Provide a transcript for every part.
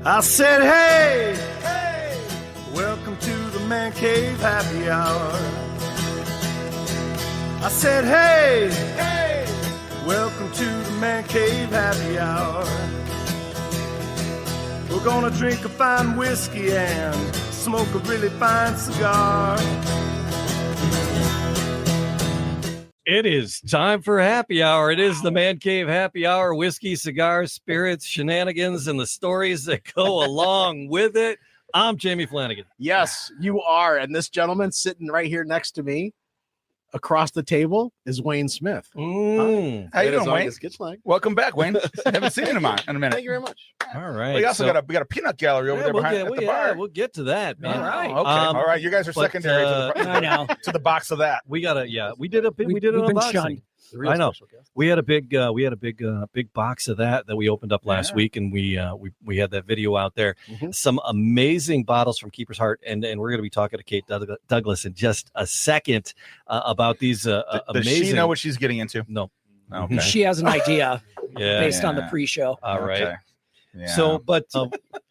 I said, hey, hey, welcome to the Man Cave Happy Hour. I said, hey, hey, welcome to the Man Cave Happy Hour. We're gonna drink a fine whiskey and smoke a really fine cigar. It is time for happy hour. It is the Man Cave Happy Hour. Whiskey, cigars, spirits, shenanigans, and the stories that go along with it. I'm Jamie Flanagan. Yes, you are. And this gentleman sitting right here next to me, across the table, is Wayne Smith. How you doing, Wayne? Welcome back, Wayne. Haven't seen you in a minute. Thank you very much. All right. We also got a peanut gallery over there behind the bar. We'll get to that, man. All right. Okay. All right. You guys are secondary to the box of that. We did an unboxing. I know. We had a big box of that we opened up last week, and we had that video out there. Mm-hmm. Some amazing bottles from Keeper's Heart, and we're going to be talking to Kate Douglas in just a second about these amazing. Does she know what she's getting into? No. Okay. She has an idea based on the pre-show. All right. Okay. Yeah. So, but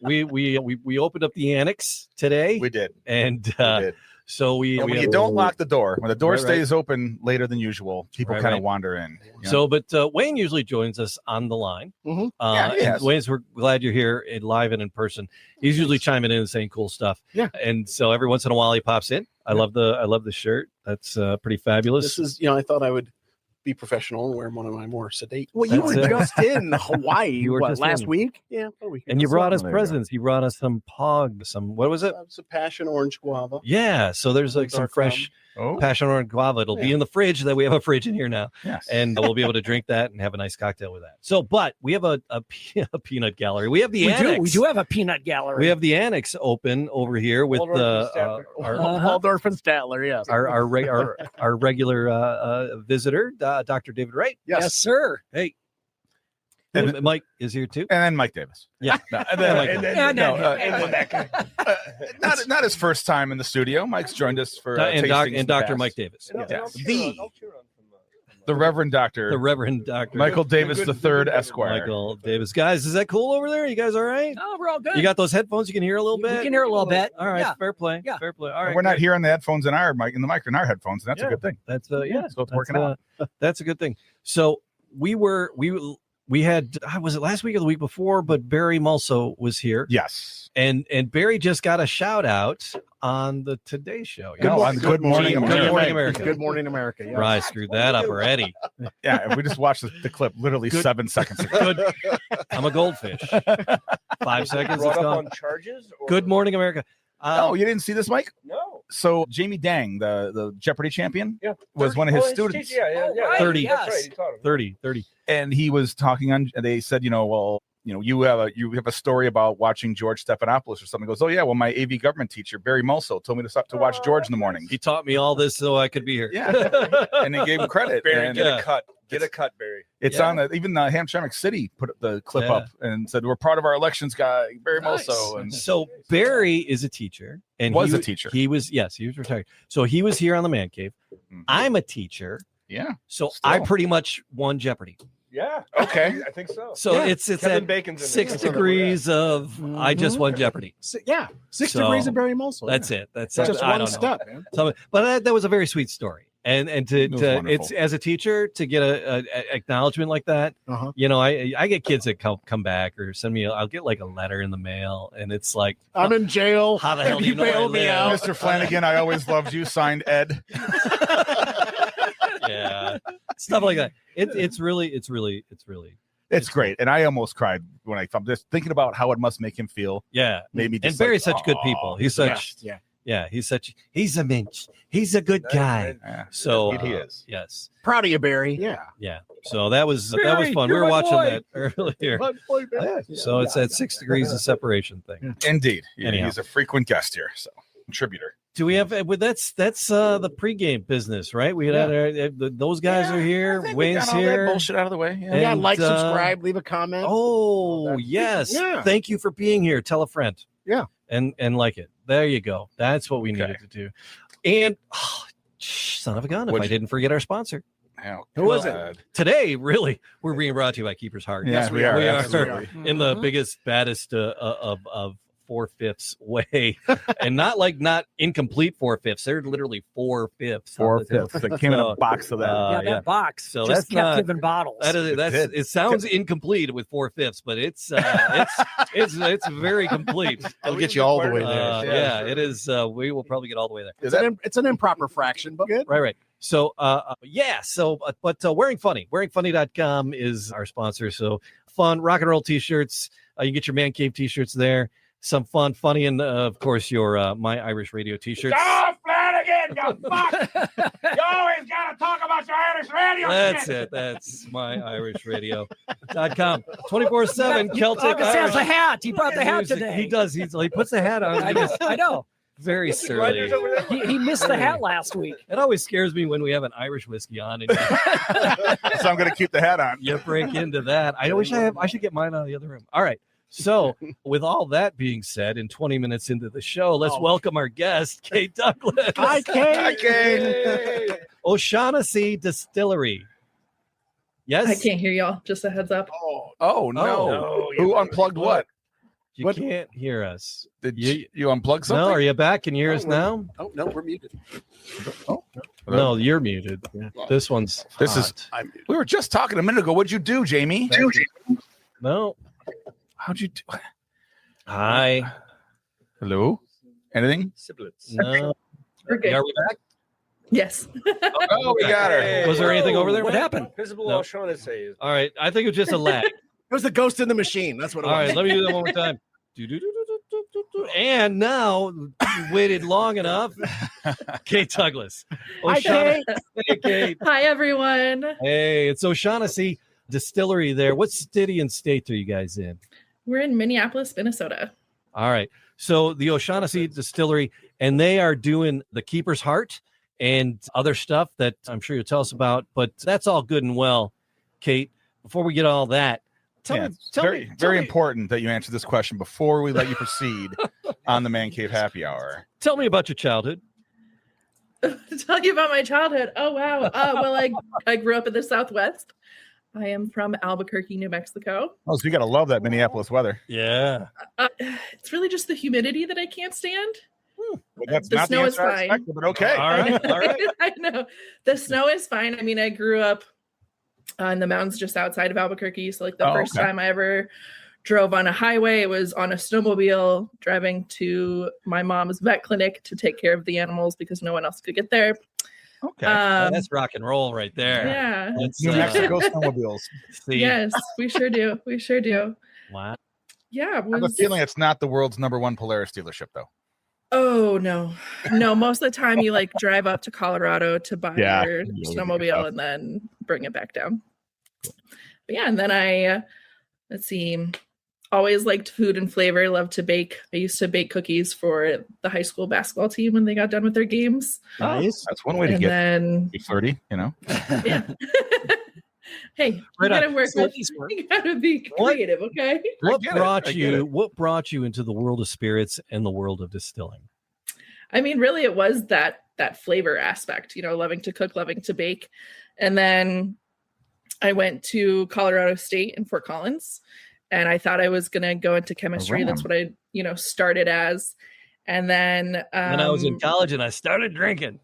we opened up the annex today. We did, and we did. So when you don't lock the door, when the door stays open later than usual, people kind of wander in. So, but Wayne usually joins us on the line. Mm-hmm. And Wayne's, we're glad you're here live and in person. He's usually chiming in and saying cool stuff. Yeah. And so every once in a while he pops in. I love the shirt. That's pretty fabulous. This is, I thought I would be professional and wear one of my more sedate. Well, you were just in Hawaii. You were just last in. week? Yeah, a week. And you brought us presents. You brought us some Pog, what was it? It's a passion orange guava. Yeah, so there's like some fresh passion orange guava. It'll be in the fridge. That we have a fridge in here now. Yes. And we'll be able to drink that and have a nice cocktail with that. So, but we have a peanut gallery. We have the annex. We do have a peanut gallery. We have the annex open over here with our Waldorf and Statler, yes. Our regular visitor, Dr. David Wright. Yes, sir. Hey. And Mike is here too. And then Mike Davis. Yeah. Not his first time in the studio. Mike's joined us for and Dr. Mike Davis. The Reverend Doctor. The Reverend Doctor. Michael Davis III, Esquire. Michael Davis. Guys, is that cool over there? You guys all right? Oh, we're all good. You got those headphones? You can hear a little bit? We can hear a little bit. All right. Yeah. Fair play. Yeah. Fair play. All right. We're not hearing the headphones in our mic, in the mic in our headphones, and that's a good thing. That's so it's working out. That's a good thing. So we had, was it last week or the week before? But Barry Mulso was here. Yes. And Barry just got a shout out on the Today Show. Good Morning America. Good Morning America. Good Morning America. Yes. Right, screwed that up already. Yeah, we just watched the clip literally 7 seconds ago. I'm a goldfish. 5 seconds. It's gone. On charges? Or... Good Morning America. Oh, you didn't see this, Mike? No. So Jamie Dang, the Jeopardy champion, was one of his students. Yeah. 30. That's right. He taught him. 30. And he was talking on. They said, you have a story about watching George Stephanopoulos or something. He goes, oh yeah, well my AV government teacher Barry Mulso told me to watch George in the morning. He taught me all this so I could be here. Yeah, and he gave him credit. Barry, get a cut. Get a cut, Barry. It's on even the Hamtramck City put the clip up and said we're part of our elections guy Barry Mulso. And so Barry is a teacher and was a teacher. He was retired. So he was here on the Man Cave. Mm-hmm. I'm a teacher. Yeah. So I pretty much won Jeopardy. Yeah. Okay. I think so. So it's Kevin at Bacon's 6 degrees of I just won Jeopardy. 6 degrees of Barry Mulso. That's it. That's just I one don't step. know. So, but that was a very sweet story. And to it's as a teacher to get a acknowledgement like that. I get kids that come back or send me. I'll get like a letter in the mail, and it's like I'm in jail. How the hell do you bail me out, Mr. Flanagan? I always loved you. Signed Ed. Yeah, stuff like that. It's great, and I almost cried when I just thinking about how it must make him feel. Yeah, maybe. And Barry's such good people. He's such he's a minch. He's a good guy. So he is. Yes, proud of you, Barry. Yeah. So that was Barry, fun. We were watching boy. that earlier. So it's that 6 degrees of separation thing. Indeed. Yeah, Anyhow. he's a frequent guest here, so contributor. Do we have? Well, that's the pregame business, right? We had those guys are here. Wayne's here. Bullshit out of the way. And, like, subscribe, leave a comment. Oh yes, thank you for being here. Tell a friend. Yeah, and like it. There you go. That's what we needed to do. And son of a gun, if I didn't forget our sponsor. Who is it? Today, really, we're being brought to you by Keeper's Heart. Yes, we are. We Absolutely. are in the biggest, baddest of 4/5 way, and not incomplete 4/5. They're literally 4/5. 4/5. It came in a box of that. That box. So just that's kept not giving bottles. It sounds incomplete with 4/5, but it's very complete. I'll get you all the way there. Yeah, it is. We will probably get all the way there. It's an improper fraction, but good. Right. So, wearingfunny.com is our sponsor. So fun rock and roll t-shirts. You can get your Man Cave t-shirts there. Some fun, funny, and of course your My Irish Radio t-shirts. Oh, Flanagan, you fuck! You always gotta talk about your Irish radio. That's it. That's myirishradio.com. 24/7 Celtic August has Irish. a hat. He brought the hat music. today. He does. He puts the hat on. I know. Very surly. He missed the hat last week. It always scares me when we have an Irish whiskey on and So I'm going to keep the hat on. you break into that. I should get mine out of the other room. All right. So with all that being said, in 20 minutes into the show, let's welcome our guest, Kate Douglas. Hi, Kate. Hi, Kate. O'Shaughnessy Distilling. Yes? I can't hear y'all. Just a heads up. Oh, no. Who unplugged what? You can't hear us. Did you unplug something? No, are you back? Can you hear us now? Oh, no, we're muted. No, you're muted. This one's hot. I'm muted. We were just talking a minute ago. What'd you do, Jamie? No. How'd you do? Hi. Hello? Anything? No. We're good. Are we back? Yes. Oh, we got her. Was there anything over there? What happened? Visible No. O'Shaughnessy. All right. I think it was just a lag. It was the ghost in the machine. That's what it All was. right. Let me do that one more time. And now you waited long enough. Kate Douglas. Hi, Kate. Hey, Kate. Hi, everyone. Hey, it's O'Shaughnessy Distillery there. What city and state are you guys in? We're in Minneapolis, Minnesota. All right. So the O'Shaughnessy Distillery, and they are doing the Keeper's Heart and other stuff that I'm sure you'll tell us about. But that's all good and well, Kate. Before we get all that, tell me, very important that you answer this question before we let you proceed on the Man Cave Happy Hour. Tell me about your childhood. Tell you about my childhood. Oh, wow. Well, I grew up in the Southwest. I am from Albuquerque, New Mexico. Oh, so you got to love that Minneapolis weather. Yeah. It's really just the humidity that I can't stand. Well, that's The not snow the is answer I fine. expected, but okay. All right. All right. I know. The snow is fine. I mean, I grew up in the mountains just outside of Albuquerque. So, like, the first time I ever drove on a highway, it was on a snowmobile driving to my mom's vet clinic to take care of the animals because no one else could get there. Okay. That's rock and roll right there. Yeah. That's, New Mexico snowmobiles. see. Yes, we sure do. We sure do. Wow. Yeah. I have a feeling it's not the world's #1 Polaris dealership, though. Oh, no. Most of the time you like drive up to Colorado to buy your snowmobile and then bring it back down. But yeah, and then I, let's see, always liked food and flavor, loved to bake. I used to bake cookies for the high school basketball team when they got done with their games. Nice. That's one way to And get then, flirty, you know. yeah. Hey, Right you gotta on. work So- with, you gotta be creative, okay? What get it. brought I get you? it. What brought you into the world of spirits and the world of distilling? I mean, really, it was that flavor aspect, loving to cook, loving to bake. And then I went to Colorado State in Fort Collins, and I thought I was going to go into chemistry. That's what I, started as. And then When I was in college and I started drinking.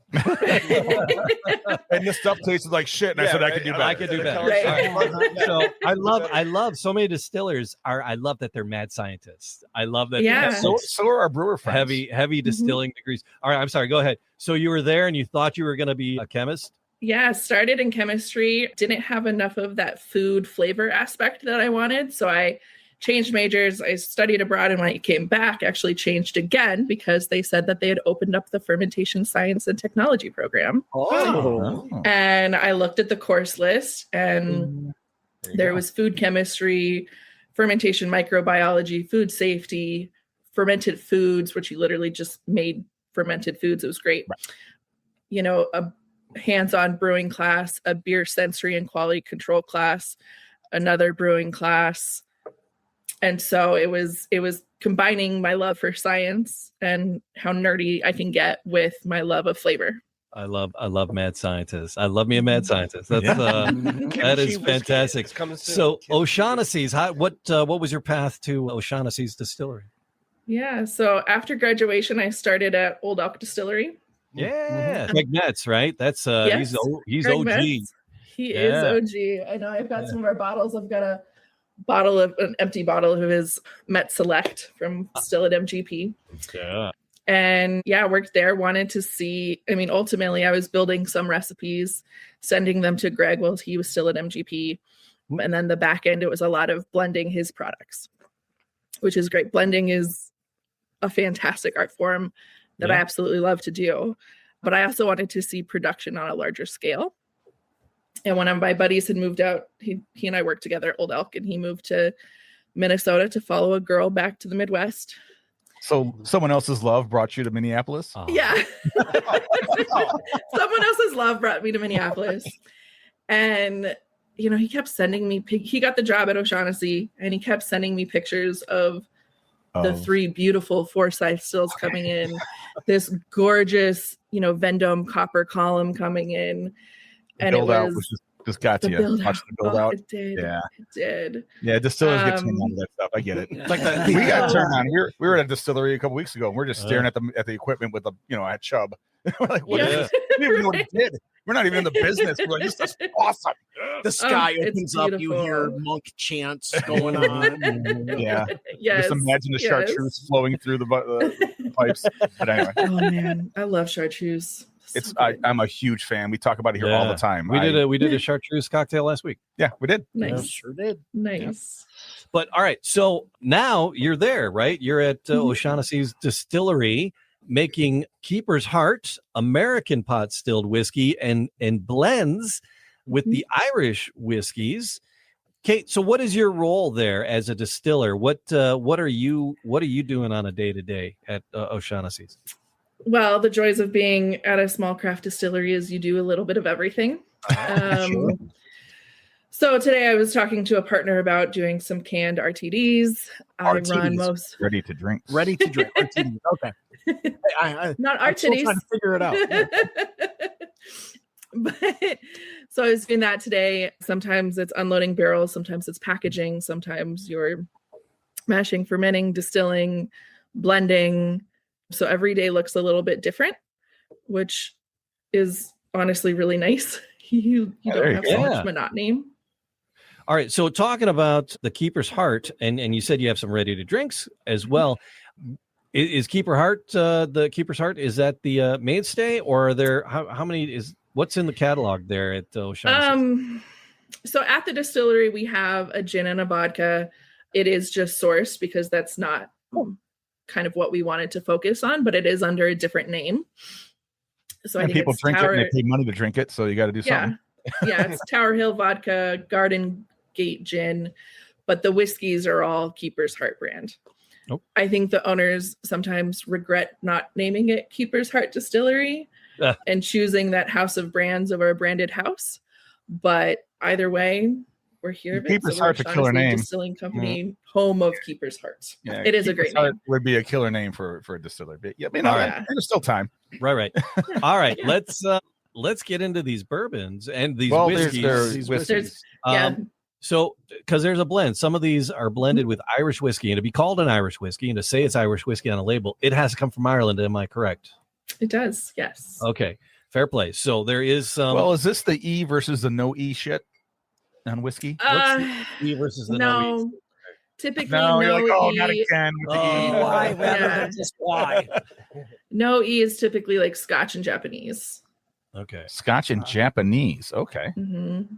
And this stuff tasted like shit, and I said I could do better. I could do better. Right. All right. So I love so many distillers I love that they're mad scientists. I love that. Yeah. they have So are our brewer friends. heavy distilling degrees. All right. I'm sorry. Go ahead. So you were there and you thought you were going to be a chemist? Yeah, started in chemistry, didn't have enough of that food flavor aspect that I wanted. So I changed majors. I studied abroad, and when I came back, actually changed again because they said that they had opened up the fermentation science and technology program. Oh. And I looked at the course list, and there was food chemistry, fermentation microbiology, food safety, fermented foods, which you literally just made fermented foods. It was great. Right. A hands-on brewing class, a beer sensory and quality control class, another brewing class. And so it was combining my love for science and how nerdy I can get with my love of flavor. I love mad scientists. I love me a mad scientist. That's that is fantastic. So O'Shaughnessy's, what was your path to O'Shaughnessy's Distillery? Yeah. So after graduation, I started at Old Elk Distillery. Yeah, Greg Metz, right? That's Yes, he's Greg OG. Metz. He is OG. I know. I've got some of our bottles. I've got an empty bottle of his Met Select from still at MGP. Yeah. And yeah, worked there. Wanted to see. I mean, ultimately, I was building some recipes, sending them to Greg while he was still at MGP, and then the back end, it was a lot of blending his products, which is great. Blending is a fantastic art form that I absolutely love to do. But I also wanted to see production on a larger scale. And one of my buddies had moved out, he and I worked together at Old Elk, and he moved to Minnesota to follow a girl back to the Midwest. So someone else's love brought you to Minneapolis? Oh. Yeah. Someone else's love brought me to Minneapolis. And, you know, he kept sending me, he got the job at O'Shaughnessy, and he kept sending me pictures of the 3 beautiful Forsyth stills coming in, this gorgeous, you know, Vendome copper column coming in. And it was just got to you. Watching the build out. It did. Yeah. It did. Yeah, distillers get turned on to that stuff. I get it. It's like we got turned on. We were at a distillery a couple weeks ago, and we're just staring at the equipment with at Chubb. We're like, what is this? We don't even know what he did. We're not even in the business. We're like, this is awesome. The sky opens up. You hear monk chants going on. Yeah. Yes. Just imagine the chartreuse flowing through the pipes. But anyway. Oh man, I love chartreuse. I'm a huge fan. We talk about it here all the time. We did a chartreuse cocktail last week. Yeah, we did. Nice. Yeah, sure did. Nice. Yeah. But all right, so now you're there, right? You're at O'Shaughnessy's Distillery making Keeper's Heart, American pot stilled whiskey, and blends with the Irish whiskeys. Kate, so what is your role there as a distiller? What are you doing on a day-to-day at O'Shaughnessy's? Well, the joys of being at a small craft distillery is you do a little bit of everything. Sure. So today I was talking to a partner about doing some canned RTDs. I run most ready to drink. Ready to drink. RTDs. Okay. Not I'm still RTDs. trying to figure it out. But so I was doing that today. Sometimes it's unloading barrels, sometimes it's packaging, sometimes you're mashing, fermenting, distilling, blending. So every day looks a little bit different, which is honestly really nice. You don't have so much monotony. All right. So talking about the Keeper's Heart, and you said you have some ready to drinks as well. Is Keeper's Heart the Keeper's Heart? Is that the mainstay, or are there how many what's in the catalog there at O'Shaughnessy? So at the distillery we have a gin and a vodka. It is just sourced because that's not kind of what we wanted to focus on, but it is under a different name. So I think people drink it and they pay money to drink it, so you got to do something. Yeah, it's Tower Hill vodka, Garden Gate gin, but the whiskeys are all Keeper's Heart brand. Nope. I think the owners sometimes regret not naming it Keeper's Heart Distillery and choosing that house of brands over a branded house. But either way, we're here. Keeper's Heart's a killer name. Distilling company, home of Keeper's Heart. Yeah, it is a great name. Would be a killer name for a distiller. But yeah, I mean, there's still time. Right. All right, let's get into these bourbons and these whiskeys. So, because there's a blend, some of these are blended with Irish whiskey, and to be called an Irish whiskey and to say it's Irish whiskey on a label, it has to come from Ireland. Am I correct? It does. Yes. Okay. Fair play. So there is some. Well, is this the E versus the no E shit on whiskey? What's the E versus the no E? Typically, no E. Not again. Why? Just why? No E is typically like Scotch and Japanese. Okay. Scotch and Japanese. Okay. Mm-hmm.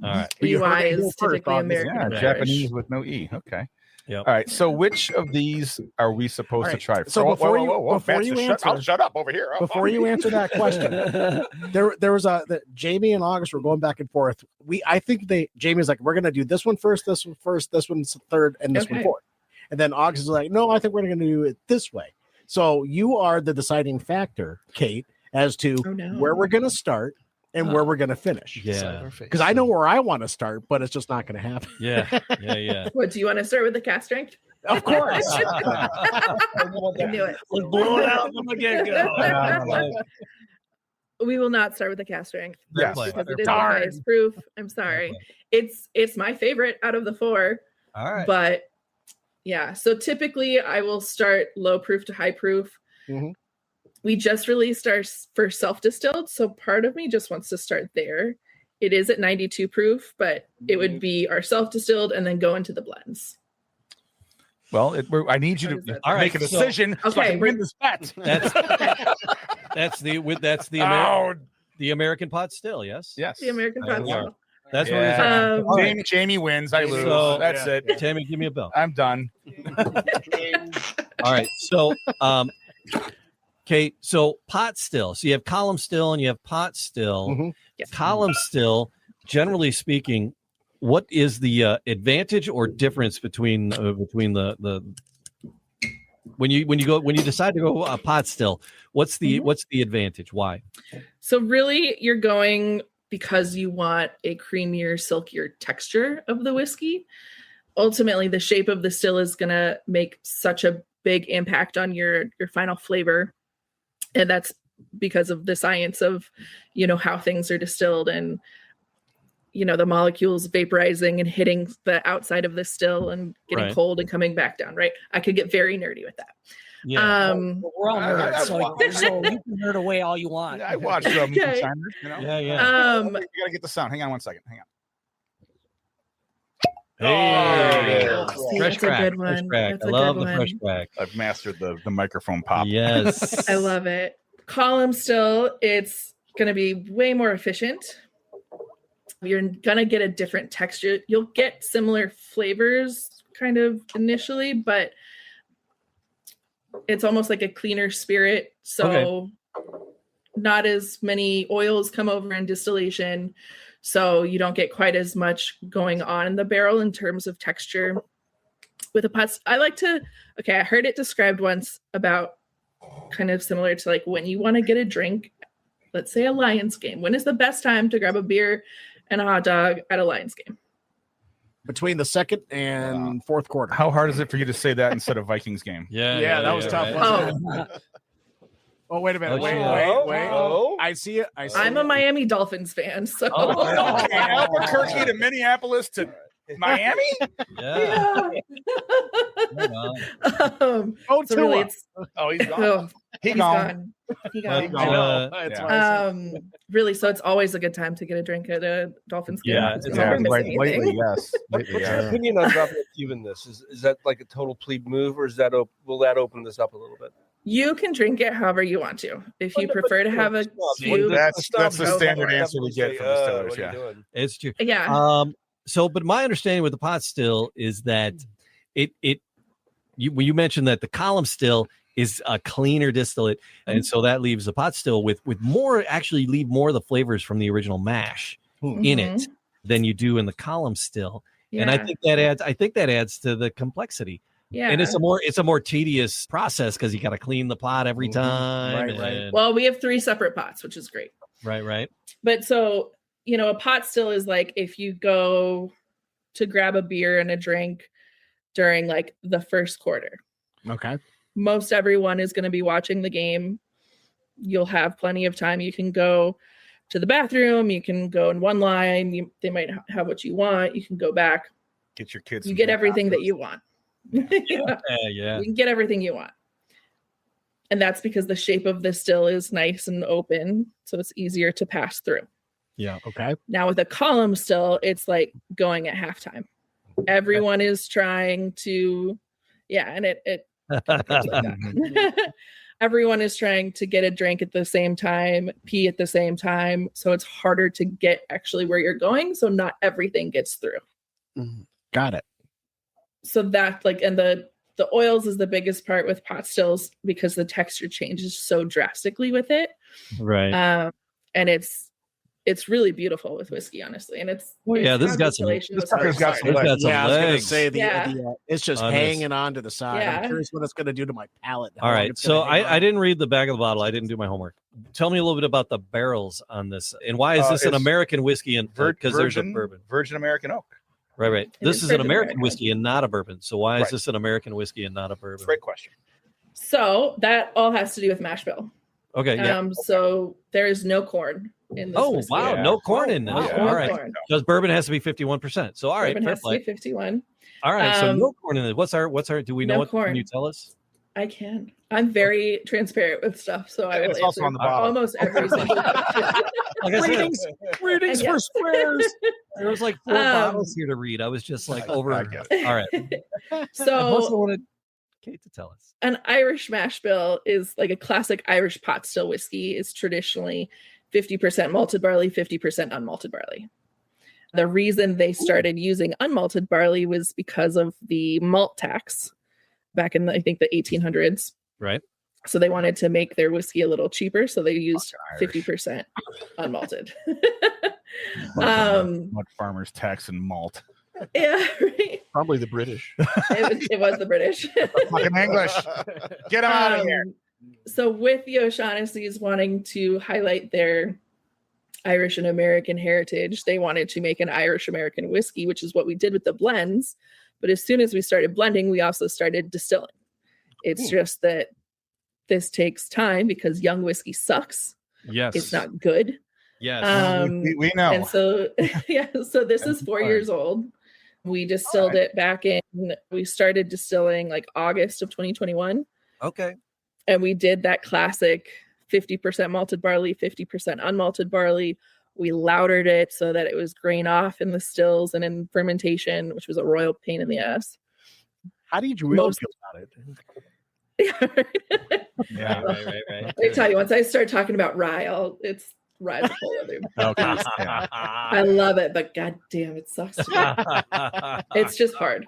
All right. EY is typically American. Yeah, Japanese with no E. Okay. Yeah. All right. So which of these are we supposed to try? So before you answer, I'll shut up over here. Before you answer that question, there was Jamie and August were going back and forth. I think Jamie's like, we're gonna do this one first, this one's third, and this one fourth. And then August is like, no, I think we're gonna do it this way. So you are the deciding factor, Kate, as to where we're gonna start and where we're going to finish. Yeah. Because I know where I want to start, but it's just not going to happen. Yeah. What, do you want to start with the cast strength? Of course. I knew it. Let's blow it out from the get-go. We will not start with the cast strength. Yes. Because it is the highest proof. I'm sorry. It's my favorite out of the 4. All right. But yeah, so typically I will start low proof to high proof. Mhm. We just released our first self-distilled, so part of me just wants to start there. It is at 92 proof, but it would be our self-distilled and then go into the blends. Well, I need you to make a decision so I can win this bet. That's the American pot still, yes? Yes. The American pot still. That's what we're Jamie wins. I lose. So, that's it. Tammy, give me a bell. I'm done. All right. So, okay. So pot still. So you have column still and you have pot still. Mhm. Yes. Column still, generally speaking, what is the advantage or difference between the when you decide to go pot still? What's the advantage? Why? So really, you're going because you want a creamier, silkier texture of the whiskey. Ultimately, the shape of the still is going to make such a big impact on your final flavor. And that's because of the science of, how things are distilled and, the molecules vaporizing and hitting the outside of the still and getting cold and coming back down, right? I could get very nerdy with that. Yeah. We're all nerds, so you can nerd away all you want. I watched Moonshiners, Yeah. You gotta get the sound. Hang on one second. Hang on. Hey, fresh That's a crack. good one. Fresh crack. That's I a love good the fresh one. crack. I've mastered the microphone pop. Yes. I love it. Column still, it's going to be way more efficient. You're going to get a different texture. You'll get similar flavors kind of initially, but it's almost like a cleaner spirit. So not as many oils come over in distillation. So you don't get quite as much going on in the barrel in terms of texture. With a pot, I heard it described once about kind of similar to like when you want to get a drink, let's say a Lions game. When is the best time to grab a beer and a hot dog at a Lions game? Between the second and fourth quarter. How hard is it for you to say that instead of Vikings game? Yeah, that was tough. Right? Oh, wait a minute. Wait. Oh. I see it. I'm a Miami Dolphins fan, so Okay, Albuquerque to Minneapolis to Miami? Yeah. So really it's He's gone. he's gone. He gone. Really, so it's always a good time to get a drink at a Dolphins game. Yeah, because it's you never miss lately, anything. yes. What's your opinion on dropping a cube in this? Is that like a total plebe move, or will that open this up a little bit? You can drink it however you want to. If you prefer to have a cube, That's the standard answer we get from distillers. Yeah. It's true. yeah. But my understanding with the pot still is that when you mentioned that the column still is a cleaner distillate, and so that leaves the pot still with more, actually leave more of the flavors from the original mash in it than you do in the column still. Yeah. And I think that adds to the complexity. Yeah. And it's a more tedious process because you got to clean the pot every time. Right. Well, we have 3 separate pots, which is great. Right. But so, a pot still is like if you go to grab a beer and a drink during like the first quarter. Okay. Most everyone is going to be watching the game. You'll have plenty of time. You can go to the bathroom. You can go in one line. They might have what you want. You can go back. Get your kids. You get everything that you want. Yeah. You can get everything you want. And that's because the shape of the still is nice and open. So it's easier to pass through. Yeah. Okay. Now with a column still, it's like going at halftime. Everyone is trying to, and it everyone is trying to get a drink at the same time, pee at the same time. So it's harder to get actually where you're going. So not everything gets through. Got it. So that and the oils is the biggest part with pot stills because the texture changes so drastically with it. Right. And it's really beautiful with whiskey, honestly. And this has got some. This sucker's got some legs. Yeah, I was gonna legs. say it's just On hanging on to the side. Yeah. I'm curious what it's gonna do to my palate. All right. So I didn't read the back of the bottle. I didn't do my homework. Tell me a little bit about the barrels on this, and why is this an it's American whiskey? And because there's a bourbon. Virgin American oak. Right. This is an American whiskey and not a bourbon. So why is this an American whiskey and not a bourbon? Great question. So that all has to do with mash bill. Okay. Yeah. So there is no corn in this. Oh whiskey. wow, Yeah. no corn in this. No All right. corn. Because bourbon has to be 51%. So all right, Bourbon fair has to play. be 51. All right. So Um, no corn in it. What's our? Do we know no what? Can corn. you tell us? I can. I'm very transparent with stuff, so I will It's also answer on the bottle. almost every single question. Like I said, Readings for Yes. squares. there was like 4 bottles here to read. I was just like over. I get it. All right. I So also wanted Kate to tell us. an Irish mash bill is like a classic Irish pot still whiskey. Is traditionally 50% malted barley, 50% unmalted barley. The reason they started using unmalted barley was because of the malt tax back in I think the 1800s. Right. So they wanted to make their whiskey a little cheaper, so they used Irish. 50% unmalted. Mud farmers tax and malt. Yeah, right. Probably the British. It was the British. Fucking English. Get them out of here. So with the O'Shaughnessy's wanting to highlight their Irish and American heritage, they wanted to make an Irish American whiskey, which is what we did with the blends. But as soon as we started blending, we also started distilling. It's just that this takes time because young whiskey sucks. Yes. It's not good. Yes. We know. And so, yeah, so this is 4 years old. We distilled it back in, we started distilling like August of 2021. Okay. And we did that classic 50% malted barley, 50% unmalted barley. We loudered it so that it was grain off in the stills and in fermentation, which was a royal pain in the ass. How did you really feel about it? Yeah. Right. Let me tell you, once I start talking about rye, rye's a whole other. Okay. Yeah. I love it, but goddamn, it sucks. It's just hard.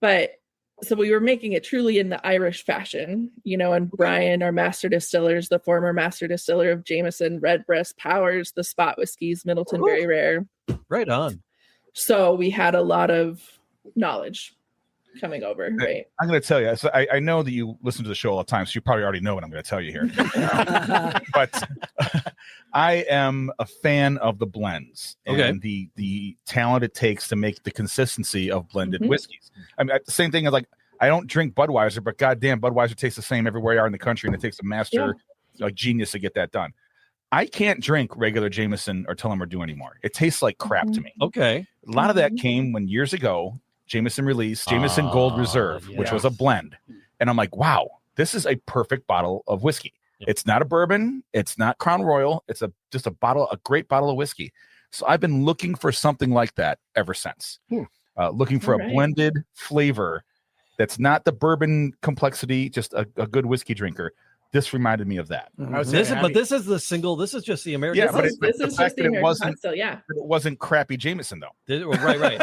But so we were making it truly in the Irish fashion, and Brian, our master distillers, the former master distiller of Jameson, Redbreast, Powers, the Spot Whiskeys, Middleton Very Rare. Right on. So we had a lot of knowledge coming over, right? I'm going to tell you. So I know that you listen to the show all the time, so you probably already know what I'm going to tell you here. But I am a fan of the blends and the talent it takes to make the consistency of blended whiskeys. I mean, the same thing as like I don't drink Budweiser, but goddamn, Budweiser tastes the same everywhere you are in the country, and it takes a master like genius to get that done. I can't drink regular Jameson or Tullamore Dew anymore. It tastes like crap to me. Okay. A lot of that came when years ago Jameson released Jameson Gold Reserve, which was a blend. And I'm like, wow, this is a perfect bottle of whiskey. Yeah. It's not a bourbon. It's not Crown Royal. It's just a great bottle of whiskey. So I've been looking for something like that ever since. Looking for a blended flavor that's not the bourbon complexity, just a good whiskey drinker. This reminded me of that. This is the single. This is just the American. Yeah, but this is just the American still, it wasn't crappy Jameson though. Right.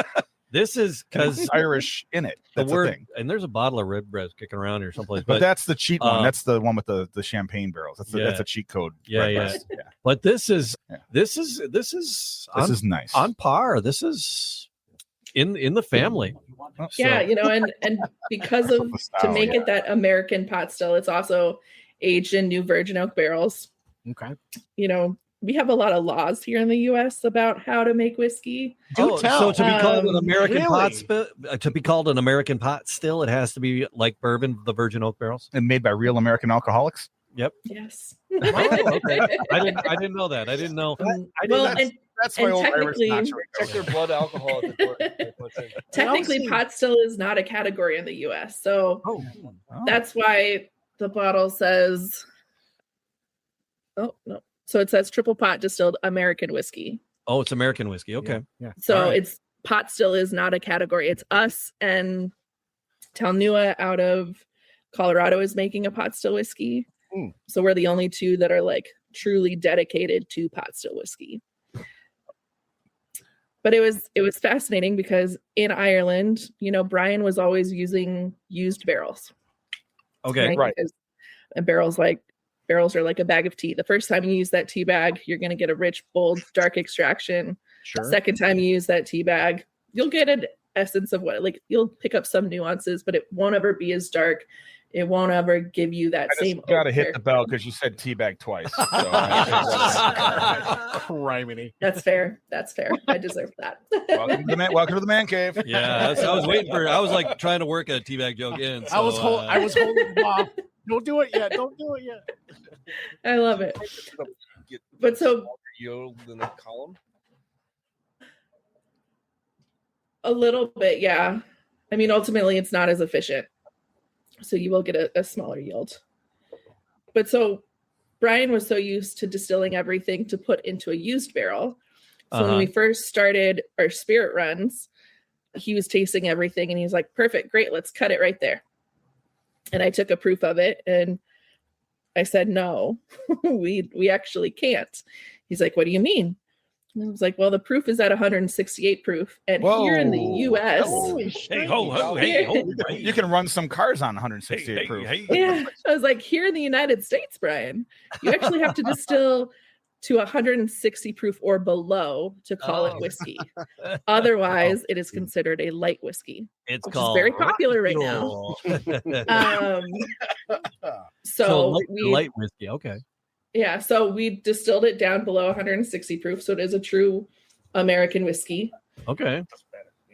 This is because Irish in it. That's the word, thing. And there's a bottle of Redbreast kicking around here someplace. But that's the cheat one. That's the one with the champagne barrels. That's a cheat code. Yeah. But this is nice. On par. This is in the family. Yeah, and because of to make it that American pot still, it's also aged in new virgin oak barrels. Okay. We have a lot of laws here in the U.S. about how to make whiskey. So to be called an American pot to be called an American pot still, it has to be like bourbon, the virgin oak barrels, and made by real American alcoholics. Yep. Yes. Okay. I didn't know that. I didn't know. That's my old Irish check their blood alcohol at the door. Technically, pot still is not a category in the U.S. So that's why the bottle says. Oh no. So it says triple pot distilled American whiskey. Oh, it's American whiskey. Okay. Yeah. So it's pot still is not a category. It's us and Talnua out of Colorado is making a pot still whiskey. So we're the only two that are like truly dedicated to pot still whiskey. But it was fascinating because in Ireland, Brian was always using used barrels. Okay. Right. Because barrels are like a bag of tea. The first time you use that tea bag, you're going to get a rich, bold, dark extraction. Sure. Second time you use that tea bag, you'll get an essence of you'll pick up some nuances, but it won't ever be as dark. It won't ever give you that same. Got to hit the bell because you said tea bag twice. So Criminy. That's fair. I deserve that. Welcome to the man cave. Yeah, I was waiting for. I was like trying to work a teabag joke in. So, I was holding them off. Don't do it yet. Don't do it yet. I love it. Get But so yield in a column. a little bit, yeah. I mean, ultimately, it's not as efficient, so you will get a smaller yield. But so Brian was so used to distilling everything to put into a used barrel. So when we first started our spirit runs, he was tasting everything and he's like, perfect, great, let's cut it right there. And I took a proof of it and I said, no, we actually can't. He's like, what do you mean? And I was like, well, the proof is at 168 proof. And here in the US, you can run some cars on 168 proof. Yeah, I was like, here in the United States, Brian, you actually have to distill to 160 proof or below to call it whiskey. Otherwise, it is considered a light whiskey. It's which called is very popular right now. So light whiskey. Okay. Yeah, so we distilled it down below 160 proof, so it is a true American whiskey. Okay.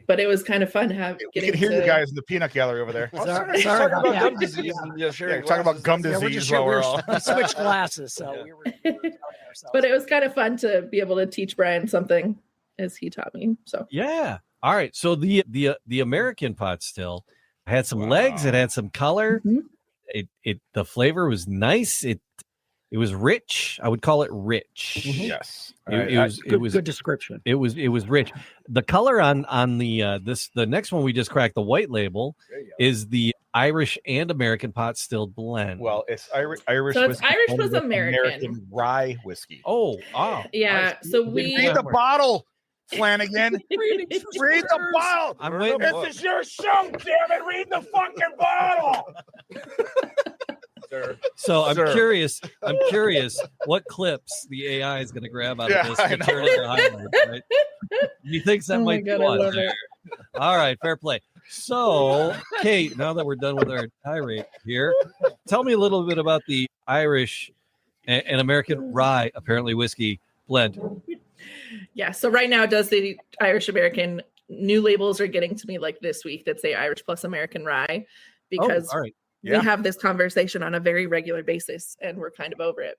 But it was kind of fun to have. You can hear you guys in the peanut gallery over there. Sorry Talking about about that. gum disease. Yeah, sure. Talking about gum disease while we're all. We switched glasses, so we were ourselves. But it was kind of fun to be able to teach Brian something as he taught me. So Yeah. All right. So the American pot still had some legs. It had some color. It the flavor was nice. It was rich. I would call it rich. Yes. It was good description. It was rich. The color on the the next one we just cracked, the white label, is the Irish and American pot still blend. Well, it's Irish. So it's whiskey Irish blended plus with American. rye whiskey. Oh, yeah. So we Read the bottle, Flanagan. Read the bottle. I'm waiting. This is your show, damn it. Read the fucking bottle. So I'm curious what clips the AI is going to grab out of this I and know. turn it into highlights, right? He thinks that Oh my might be God, I one love there. All right, fair play. So, Kate, now that we're done with our tirade here, tell me a little bit about the Irish and American rye, apparently whiskey blend. Yeah. So right now it does the Irish American. New labels are getting to me like this week that say Irish plus American rye because all right. we have this conversation on a very regular basis and we're kind of over it.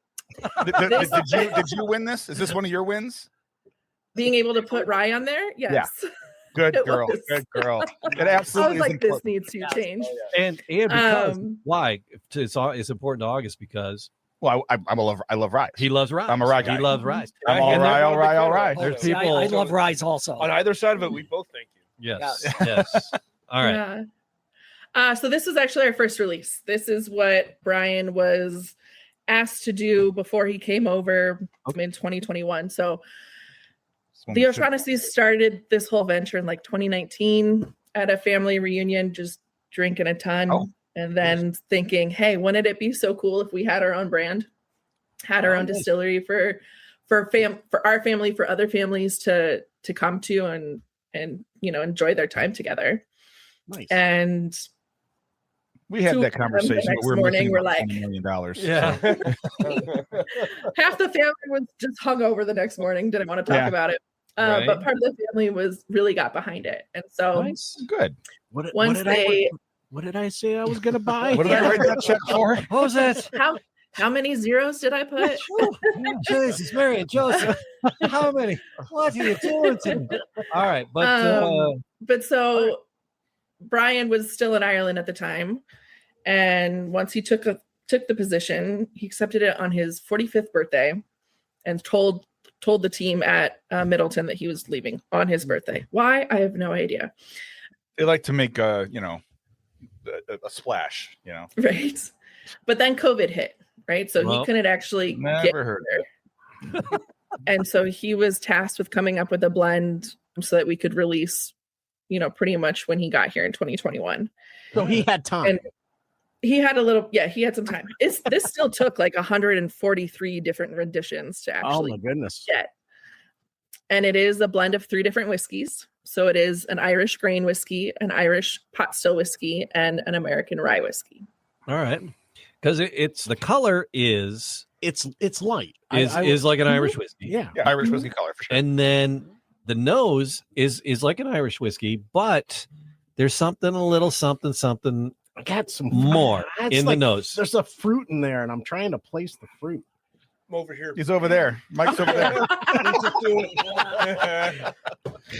Did you win this? Is this one of your wins? Being able to put rye on there? Yes. Good It girl. was. Good girl. It I absolutely was is like, this important. needs to change. And because why? It's important to August because Well, I love rye. he loves rye. I'm a rye guy. He loves rye. I'm all And rye, there- all rye, all rye. There's See, people. I love rides also. On either side of it, we both thank you. Yes. All right. Yeah. So this is actually our first release. This is what Brian was asked to do before he came over in 2021. So the O'Shaughnessy started this whole venture in like 2019 at a family reunion, just drinking a ton and then thinking, hey, wouldn't it be so cool if we had our own brand, had our own distillery for our family, for other families to come to and enjoy their time together. Nice. And we had that conversation. The next But morning, we're like, $1 million. Yeah. half the family was just hungover the next morning, didn't want to talk about it. Right. But part of the family really got behind it. And so Good. What once what did I say I was going to buy? What did I write that check for? What was that? how many zeros did I put? Jesus, Mary and Joseph. How many? What are you doing to me? All right, but so Brian was still in Ireland at the time, and once he took the position, he accepted it on his 45th birthday, and told the team at Middleton that he was leaving on his birthday. Why? I have no idea. They like to make a splash, Right. But then COVID hit, right? So he couldn't actually get heard there. And so he was tasked with coming up with a blend so that we could release, pretty much when he got here in 2021. So he had time. And he had he had some time. This still took like 143 different renditions to actually get. And it is a blend of 3 different whiskeys. So it is an Irish grain whiskey, an Irish pot still whiskey, and an American rye whiskey. all right. Because it's the color is It's light. is like an Irish whiskey. Yeah. Irish whiskey color for sure. And then the nose is like an Irish whiskey, but there's a little something I got some more It's in like, the nose. There's a fruit in there, and I'm trying to place the fruit. I'm over here. He's over there. Mike's over there.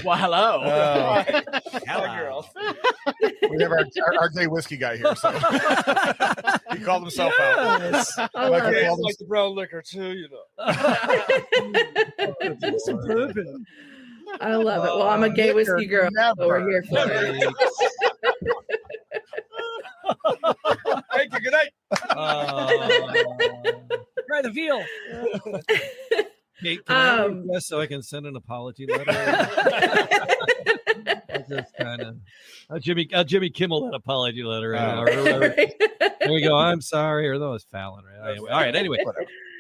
Well, hello. Hi, girls. We have our gay whiskey guy here. So he called himself out. I love it. It's like the brown liquor too, you know. Some bourbon. I love it. Well, I'm a gay whiskey girl, so we're here for it. Thank you. Good night. Try the veal. Kate, can I request so I can send an apology letter? Just kind of Jimmy Kimmel that apology letter. Right. There we go. I'm sorry, or that was Fallon, right? Anyway, all right. Anyway,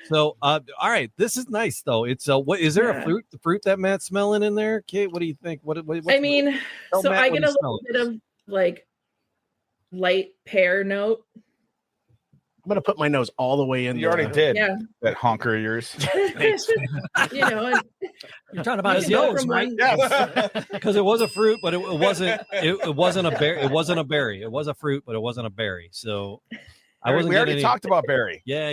so all right. This is nice though. It's what is there a fruit that Matt's smelling in there? Kate, what do you think? What I mean, so Matt I get a little bit of like light pear note. I'm gonna put my nose all the way in. You already did. Yeah. That honker of yours. You know, and You're talking about his you go nose, from right? one- Yes. because it was a fruit, but it wasn't. It wasn't a berry. It wasn't a berry. It was a fruit, but it wasn't a berry. So I wasn't. We already getting talked about berry. Yeah.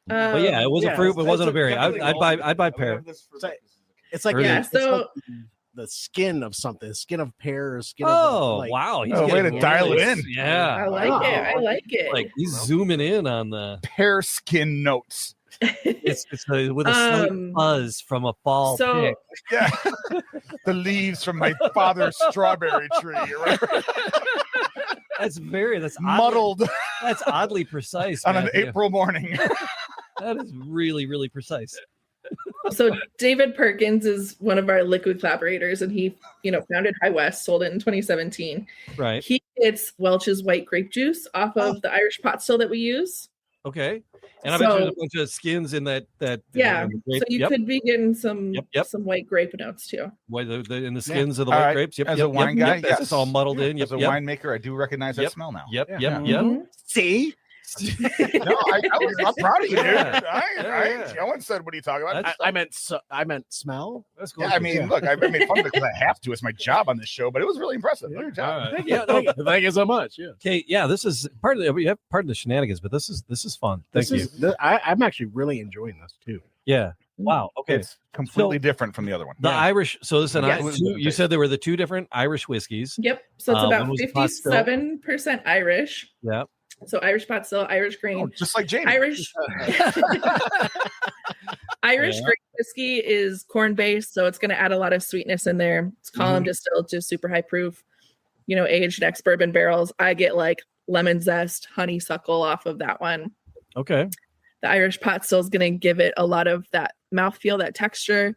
But yeah, it was a fruit, but it wasn't a berry. I'd buy pear. It's like Yeah, it's so- like the skin of something, skin of pear, skin Oh of like, wow! He's Oh, way getting to dial it really- in. Yeah, I like it. I like it. like he's zooming in on the. Pear skin notes. It's with a slight buzz from a fall so pick. Yeah. The leaves from my father's strawberry tree. Right? That's oddly, Muddled That's oddly precise on an Matthew. April morning. That is really precise. So David Perkins is one of our liquid collaborators, and he, founded High West, sold it in 2017. Right. He gets Welch's white grape juice off of the Irish pot still that we use. Okay. And I bet there's a bunch of skins in that. Yeah. Grape. So you could be getting some some white grape notes too. In the skins of the All white right. grapes. Yep. As a wine guy, Yes. It's all muddled in. As a winemaker, I do recognize that smell now. Yep. Mhm. See, No, I'm proud of you, dude. Yeah. I once said, "What are you talking about?" I meant smell. That's cool. Yeah, I mean, look, I made fun of it because I have to. It's my job on this show, but it was really impressive. Good job. Thank you so much. Yeah, Okay, yeah, this is part of the shenanigans, but this is fun. Thank you. I'm actually really enjoying this too. Yeah. Wow. Okay. It's completely different from the other one. The Irish. So listen, Yes. you said there were the two different Irish whiskeys. Yep. So it's about one was pot still. 57% Irish. Yeah. So Irish pot still, Irish grain. Oh, just like Jamie. Irish grain whiskey is corn based, so it's going to add a lot of sweetness in there. It's column distilled to super high proof, aged next bourbon barrels. I get like lemon zest, honeysuckle off of that one. Okay. The Irish pot still is going to give it a lot of that mouthfeel, that texture,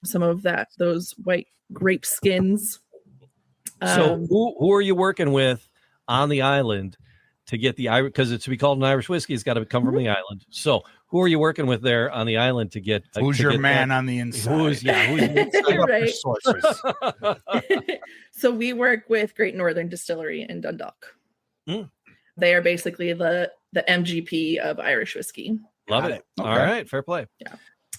some of those white grape skins. So who are you working with on the island to get the Irish? Because it's to be called an Irish whiskey, it's got to come from the island. So who are you working with there on the island to get? Who's to your get man that? on the inside? Who's Right. sources? So we work with Great Northern Distillery in Dundalk. Mm. They are basically the MGP of Irish whiskey. Love it. Okay. All right, fair play. Yeah.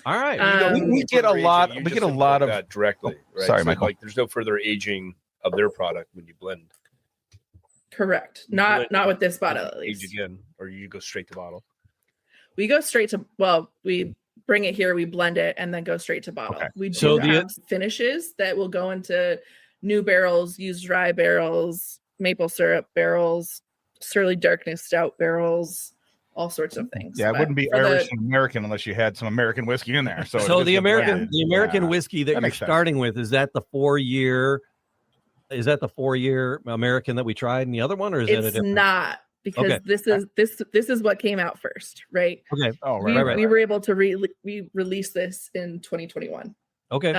All right. We get a lot. We get a lot of that directly. Right? Sorry, So, Michael. Like, there's no further aging of their product when you blend. Correct. Not with this bottle at Age least. again, or you go straight to bottle. We go straight to we bring it here, we blend it, and then go straight to bottle. Okay. We do So have finishes that will go into new barrels, used dry barrels, maple syrup barrels, Surly Darkness stout barrels, all sorts of things. Yeah, it But wouldn't be for the- Irish and American unless you had some American whiskey in there. So, So it's the a American brand. whiskey that you're makes sense. starting with, is that the 4-year? Is that the 4-year American that we tried in the other one, or is that a It's different? not, because Okay. this is what came out first, right? Okay. Oh, We, right. we were able to release this in 2021. Okay.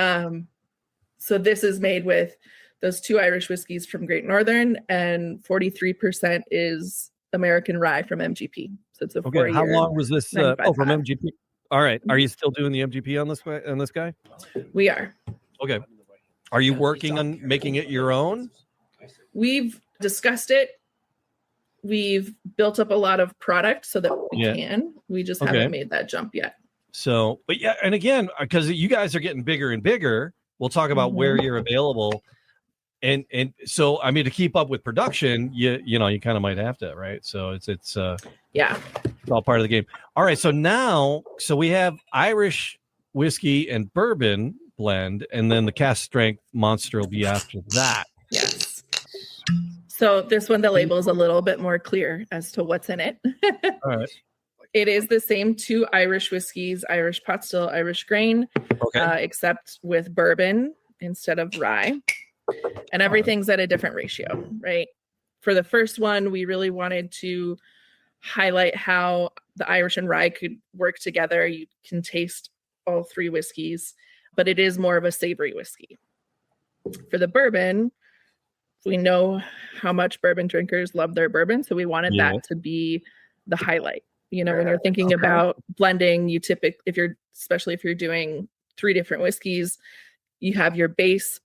So this is made with those two Irish whiskeys from Great Northern, and 43% is American rye from MGP. So it's a 4-year. How long was this? From 95. MGP. All right. Are you still doing the MGP on this guy? We are. Okay. Are you working on making it your own? We've discussed it. We've built up a lot of product so that we can. We just haven't made that jump yet. So, but yeah, and again, because you guys are getting bigger and bigger, we'll talk about where you're available. And so, I mean, to keep up with production, you kind of might have to, right? So it's all part of the game. All right, so we have Irish whiskey and bourbon blend, and then the cask strength monster will be after that. Yes. So this one, the label is a little bit more clear as to what's in it. All right. It is the same 2 Irish whiskeys, Irish pot still, Irish grain, except with bourbon instead of rye. And everything's at a different ratio, right? For the first one, we really wanted to highlight how the Irish and rye could work together. You can taste all 3 whiskeys, but it is more of a savory whiskey. For the bourbon, we know how much bourbon drinkers love their bourbon, so we wanted that to be the highlight. When you're thinking about blending, especially if you're doing 3 different whiskeys, you have your base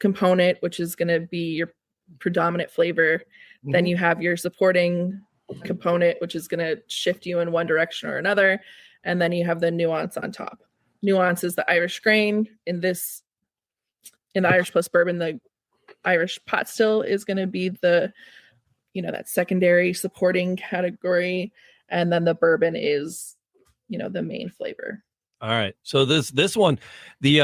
component, which is going to be your predominant flavor. Mm-hmm. Then you have your supporting component, which is going to shift you in one direction or another. And then you have the nuance on top. Nuance is the Irish grain. In the Irish plus bourbon, the Irish pot still is going to be the, that secondary supporting category. And then the bourbon is, the main flavor. All right. So this one, the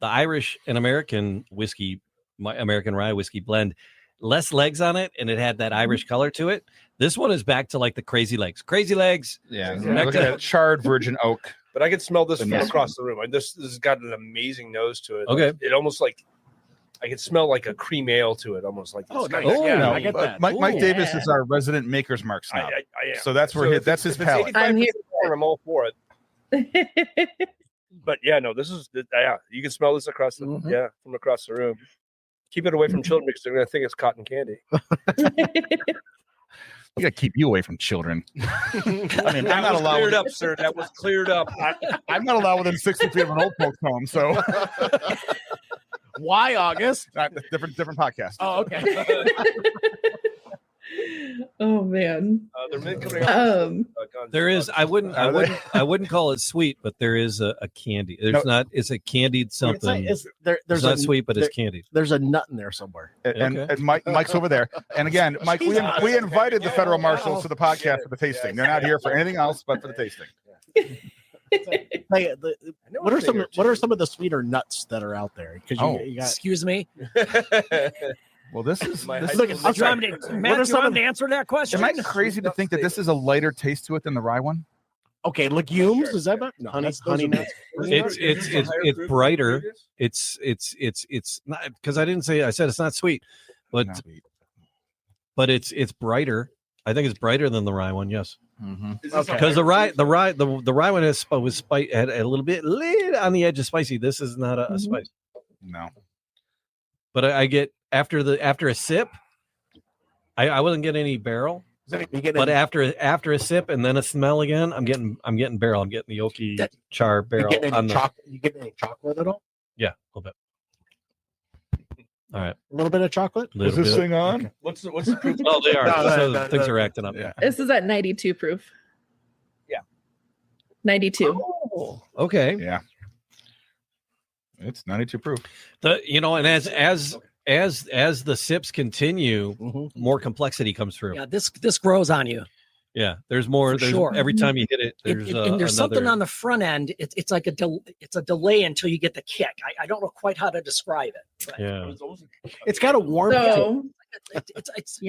Irish and American whiskey, American rye whiskey blend, less legs on it, and it had that Irish color to it. This one is back to like the crazy legs. Yeah. Look at that charred virgin oak. But I can smell this from across the room. This has got an amazing nose to it. Okay. It almost like I can smell like a cream ale to it, almost like. Oh, nice. Yeah, I get that. Mike Davis is our resident Maker's Mark snob. I am. So that's where that's his palate. I'm here. I'm all for it. But this is you can smell this across the from across the room. Keep it away from children because they're going to think it's cotton candy. We got to keep you away from children. I mean, I'm not allowed. Cleared up, sir. That was cleared up. I'm not allowed within 60 feet of an old folks' home. So why, August? Different podcast. Oh, okay. Oh man. There is. I wouldn't call it sweet, but there is a candy. There's not. It's a candied something. It's not sweet, but it's candied. There's a nut in there somewhere. And Mike's over there. And again, Mike, we invited the federal marshals to the podcast for the tasting. They're not here for anything else but for the tasting. What are some of the sweeter nuts that are out there? Because you got. Excuse me. Well, this is. Do you want me to answer that question? Am I crazy to think that this is a lighter taste to it than the rye one? Okay, legumes is that about honey nuts? It's brighter. It's not because I said it's not sweet, but it's brighter. I think it's brighter than the rye one. Yes. Because the rye one had a little bit on the edge of spicy. This is not a spice. No. But I get after a sip, I wasn't getting any barrel. But after a sip and then a smell again, I'm getting barrel. I'm getting the oaky char barrel. You get any chocolate at all? Yeah, a little bit. All right, a little bit of chocolate. Is this thing on? Okay. What's the proof? Oh, they are. Things are acting up. Yeah. This is at 92 proof. Yeah. 92. Oh, okay. Yeah. It's 92 proof. And as the sips continue, more complexity comes through. Yeah, this grows on you. Yeah, there's more. Sure. Every time you hit it, there's something on the front end. It's like a delay until you get the kick. I don't know quite how to describe it. But yeah, it's got a warmth. It's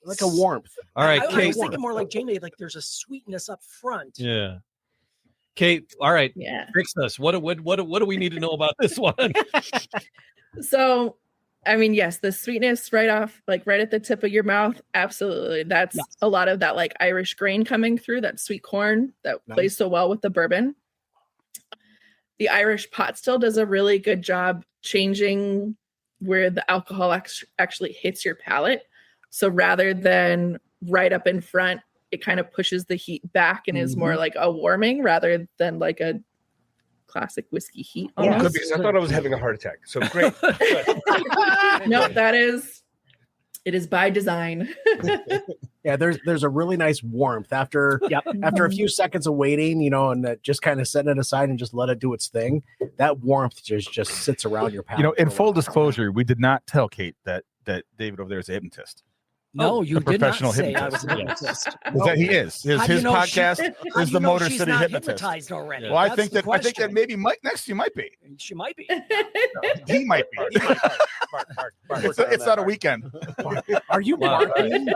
like a warmth. All right, I Kate. was thinking more like Jamie. Like there's a sweetness up front. Yeah. Kate, all right, fix this. What do we need to know about this one? So, I mean, yes, the sweetness right at the tip of your mouth, absolutely. That's a lot of that like Irish grain coming through, that sweet corn that plays so well with the bourbon. The Irish pot still does a really good job changing where the alcohol actually hits your palate. So rather than right up in front, it kind of pushes the heat back and is more like a warming rather than like a classic whiskey heat. Yeah, because I thought I was having a heart attack. So great. No, that is It is by design. Yeah, there's a really nice warmth after after a few seconds of waiting, and just kind of setting it aside and just let it do its thing. That warmth just sits around your palate. In full disclosure, we did not tell Kate that David over there is a hypnotist. No, you did not professional say I hypnotist. was a hypnotist. That he is. His podcast is the Motor City Hypnotist. Already? Well, I think that maybe Mike next to you might be. She might be. He might be. Mark, It's not a weekend. Are you barking?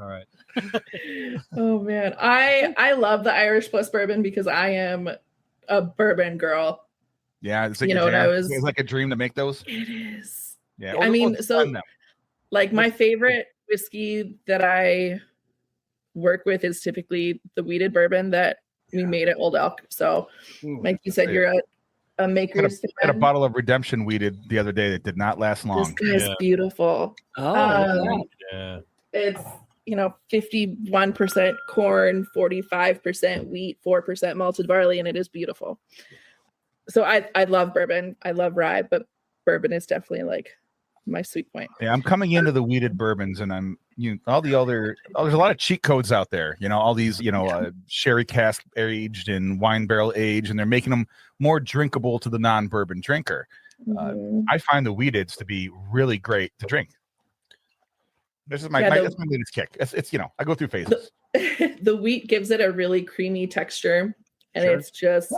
All right. Oh man, I love the Irish plus bourbon because I am a bourbon girl. Yeah, it's like it's like a dream to make those. It is. Yeah, I mean, so like my favorite whiskey that I work with is typically the wheated bourbon that we made at Old Elk. So, like you said, you're a maker's fan. I had a bottle of Redemption wheated the other day that did not last long. This guy's beautiful. Oh, Yeah. It's 51% corn, 45% wheat, 4% malted barley, and it is beautiful. So I love bourbon. I love rye, but bourbon is definitely like my sweet point. Yeah, I'm coming into the wheated bourbons, and I'm there's a lot of cheat codes out there. All these sherry cask aged and wine barrel aged, and they're making them more drinkable to the non-bourbon drinker. I find the wheateds to be really great to drink. This is that's my latest kick. It's I go through phases. The wheat gives it a really creamy texture, and it's just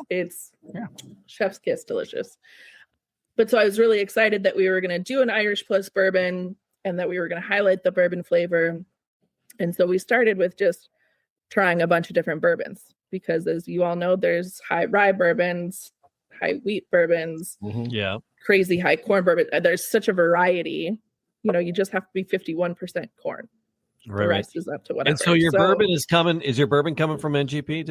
chef's kiss delicious. But so I was really excited that we were going to do an Irish plus bourbon and that we were going to highlight the bourbon flavor. And so we started with just trying a bunch of different bourbons because, as you all know, there's high rye bourbons, high wheat bourbons, crazy high corn bourbon. There's such a variety. You just have to be 51% corn. Right. The rest is up to whatever. And so your bourbon is coming. Is your bourbon coming from NGP?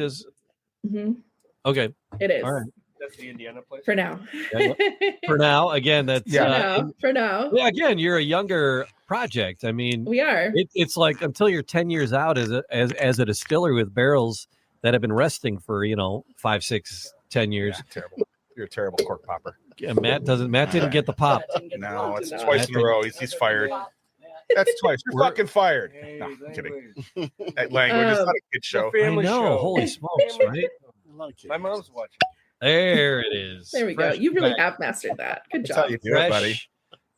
Okay. It is. All right. That's the Indiana place. For now. For now, again, that's for now. Yeah, again, you're a younger project. I mean, we are. It's like until you're 10 years out as a distiller with barrels that have been resting for 5, 6, 10 years. Yeah, terrible. You're a terrible cork popper. Yeah, Matt didn't get the pop. No, it's twice in a row. He's fired. That's twice. You're fucking fired. No, I'm kidding. That language is not a kid show. I know. Show. Holy smokes, right? My mom's watching. There it is. There we go. You really have mastered that. Good job. That's how you do it, buddy.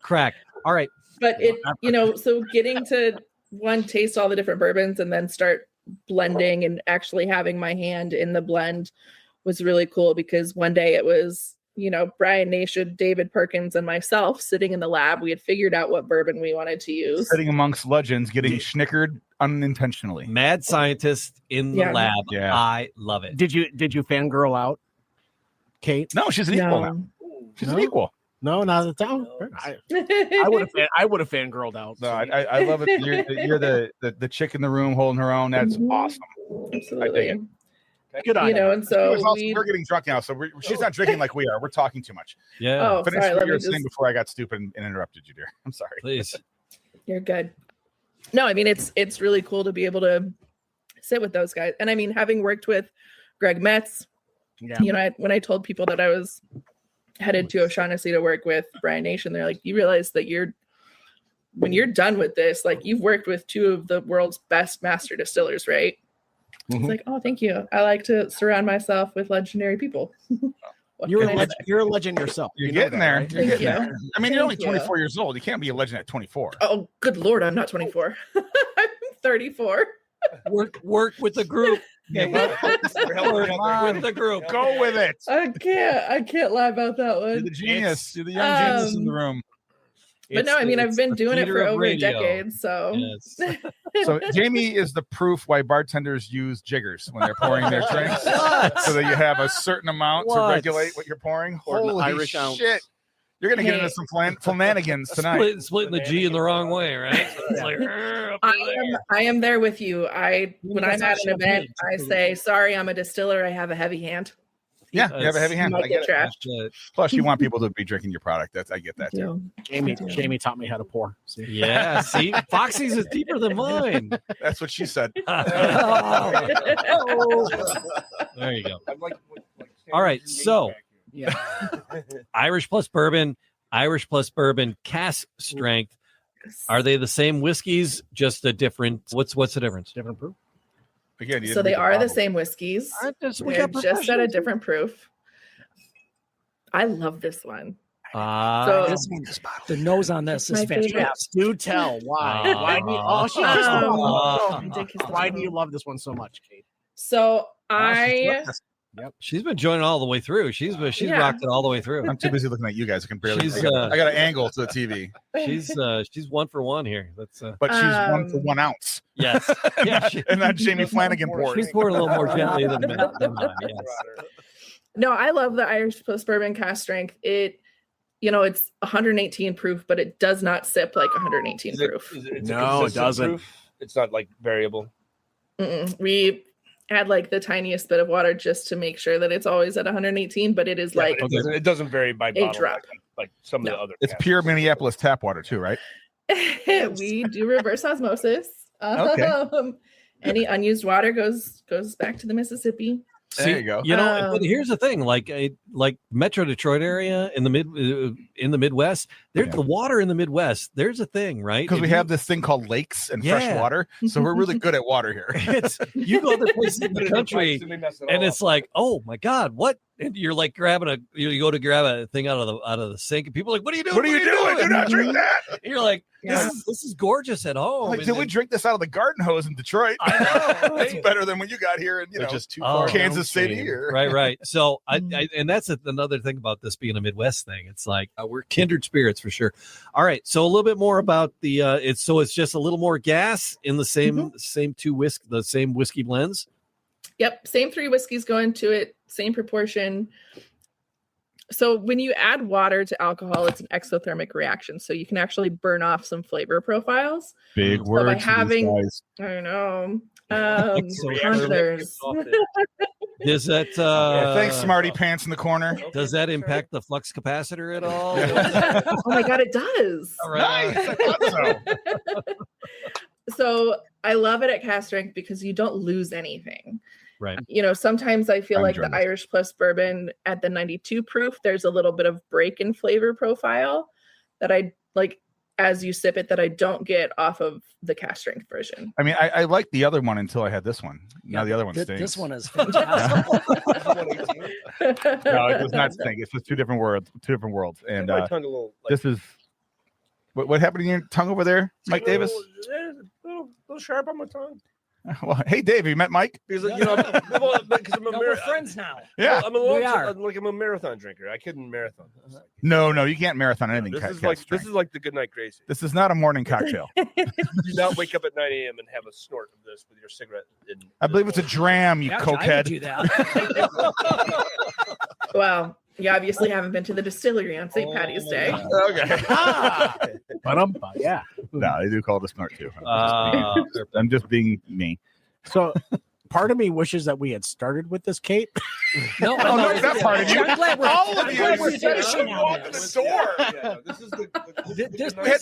Crack. All right. But so getting to taste all the different bourbons and then start blending and actually having my hand in the blend was really cool because one day it was, Brian Nation, David Perkins, and myself sitting in the lab. We had figured out what bourbon we wanted to use. Sitting amongst legends, getting snickered unintentionally. Mad scientist in the lab. Yeah. I love it. Did you fangirl out, Kate? No, she's an equal now. She's an equal. No, not at all. I would have fangirled out. No, I love it. You're the chick in the room holding her own. That's awesome. Absolutely. I dig it. Good on you. And so we're getting drunk now, so she's not drinking like we are. We're talking too much. Yeah. Oh, Finish sorry, what you were saying before I got stupid and interrupted you, dear. I'm sorry. Please. You're good. No, I mean it's really cool to be able to sit with those guys. And I mean, having worked with Greg Metz, when I told people that I was headed to O'Shaughnessy to work with Brian Nation, they're like, you realize that when you're done with this, like you've worked with two of the world's best master distillers, right? It's like, oh, thank you. I like to surround myself with legendary people. You're a legend yourself. You're getting there. Right? You're getting there. I mean, you're only 24 years old. You can't be a legend at 24. Oh, good Lord. I'm not 24. I'm 34. Work with the group. Yeah, Work with the group. Go with it. I can't lie about that one. You're the genius. You're the young genius in the room. But no, I mean, I've been doing it for over a decade. So, so Jamie is the proof why bartenders use jiggers when they're pouring their drinks, so that you have a certain amount to regulate what you're pouring. Holy Irish shit! ounce. You're gonna get into some shenanigans tonight. Splitting the G in the wrong way, right? So it's like, I am there with you. When I'm at an event, I say, "Sorry, I'm a distiller. I have a heavy hand." Yeah, you have a heavy hand. I get trashed. Plus, you want people to be drinking your product. I get that too. Jamie taught me how to pour. See? Yeah, see, Foxy's is deeper than mine. That's what she said. There you go. All right, so Irish plus bourbon cask strength. Are they the same whiskeys, just a different? What's the difference? Different proof. Again, So they are the same whiskeys. We They're got just at a different proof. I love this one. So This one, the nose on this is My favorite. fantastic. Do tell why. Why do you, why do you love this one so much, Kate? So she's been joining all the way through. She's rocked it all the way through. I'm too busy looking at you guys. I can barely. She's, I got an angle to the TV. She's 1 for 1 here. That's but she's 1 for 1 ounce. yes, yeah. And that Jamie Flanagan pours. She's pouring a little more gently than mine. Yes. No, I love the Irish Post Bourbon Cask Strength. It's 118 proof, but it does not sip like 118 proof. No, it doesn't. Proof? It's not like variable. We add like the tiniest bit of water just to make sure that it's always at 118, but it is like it doesn't vary by bottle, drop. like some of the other. It's pure Minneapolis tap water too, right? we do reverse osmosis. Okay. Any unused water goes back to the Mississippi. There you go. But here's the thing: like Metro Detroit area in the Midwest, there's the water in the Midwest. There's a thing, right? Because we have this thing called lakes and fresh water, so we're really good at water here. You go to places in the country, and it's like, oh my God, what? And you're like you go to grab a thing out of the sink, and people are like, what are you doing? What are you doing? Do not drink that. And you're like, this is gorgeous at home. Like, did we drink this out of the garden hose in Detroit? I know. It's better than when you got here and just too far Kansas City here. Right. So and that's another thing about this being a Midwest thing. It's like we're kindred spirits for sure. All right, so a little bit more about the it's just a little more gas in the same same whiskey blends. Yep, same 3 whiskeys go into it, same proportion. So when you add water to alcohol, it's an exothermic reaction. So you can actually burn off some flavor profiles. Big words. By having, I know. Does that thanks, smarty pants in the corner. Does that impact the flux capacitor at all? Oh my God, it does. All right. Nice. I thought so. So I love it at Cask Strength because you don't lose anything. Right. Sometimes I feel like the Irish Plus Bourbon at the 92 proof, there's a little bit of break in flavor profile that I like as you sip it that I don't get off of the Cask Strength version. I mean, I liked the other one until I had this one. Now the other one stinks. This one is fantastic. No, it does not stink. It's just two different worlds. And my tongue a little, this is what happened in your tongue over there, Mike Davis? A little sharp on my tongue. Well, hey, Dave, you met Mike? Because because we're friends now. Yeah, I'm a marathon drinker. I couldn't marathon. No, you can't marathon anything. This is like the Goodnight Gracie. This is not a morning cocktail. Do not wake up at 9 a.m. and have a snort of this with your cigarette. I believe it's a dram, you cokehead. Do that. Wow. You obviously haven't been to the distillery on St. Patty's Day. Okay. Yeah. No, they do call it a snort too. I'm just being me. So part of me wishes that we had started with this, Kate. No, not that part of you. I'm glad All of you. we're finishing walk in the door. This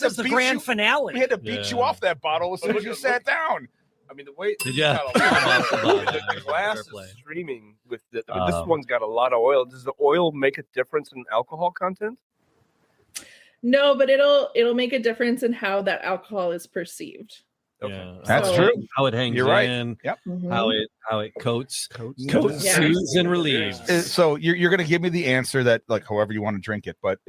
is the grand finale. We had to beat you off that bottle as soon as you sat down. I mean, the way the glass is streaming with this one's got a lot of oil. Does the oil make a difference in alcohol content? No, but it'll make a difference in how that alcohol is perceived. Okay. Yeah, that's true. How it hangs in. Yep. How it coats, soothes, and relieves. So you're going to give me the answer that like however you want to drink it, but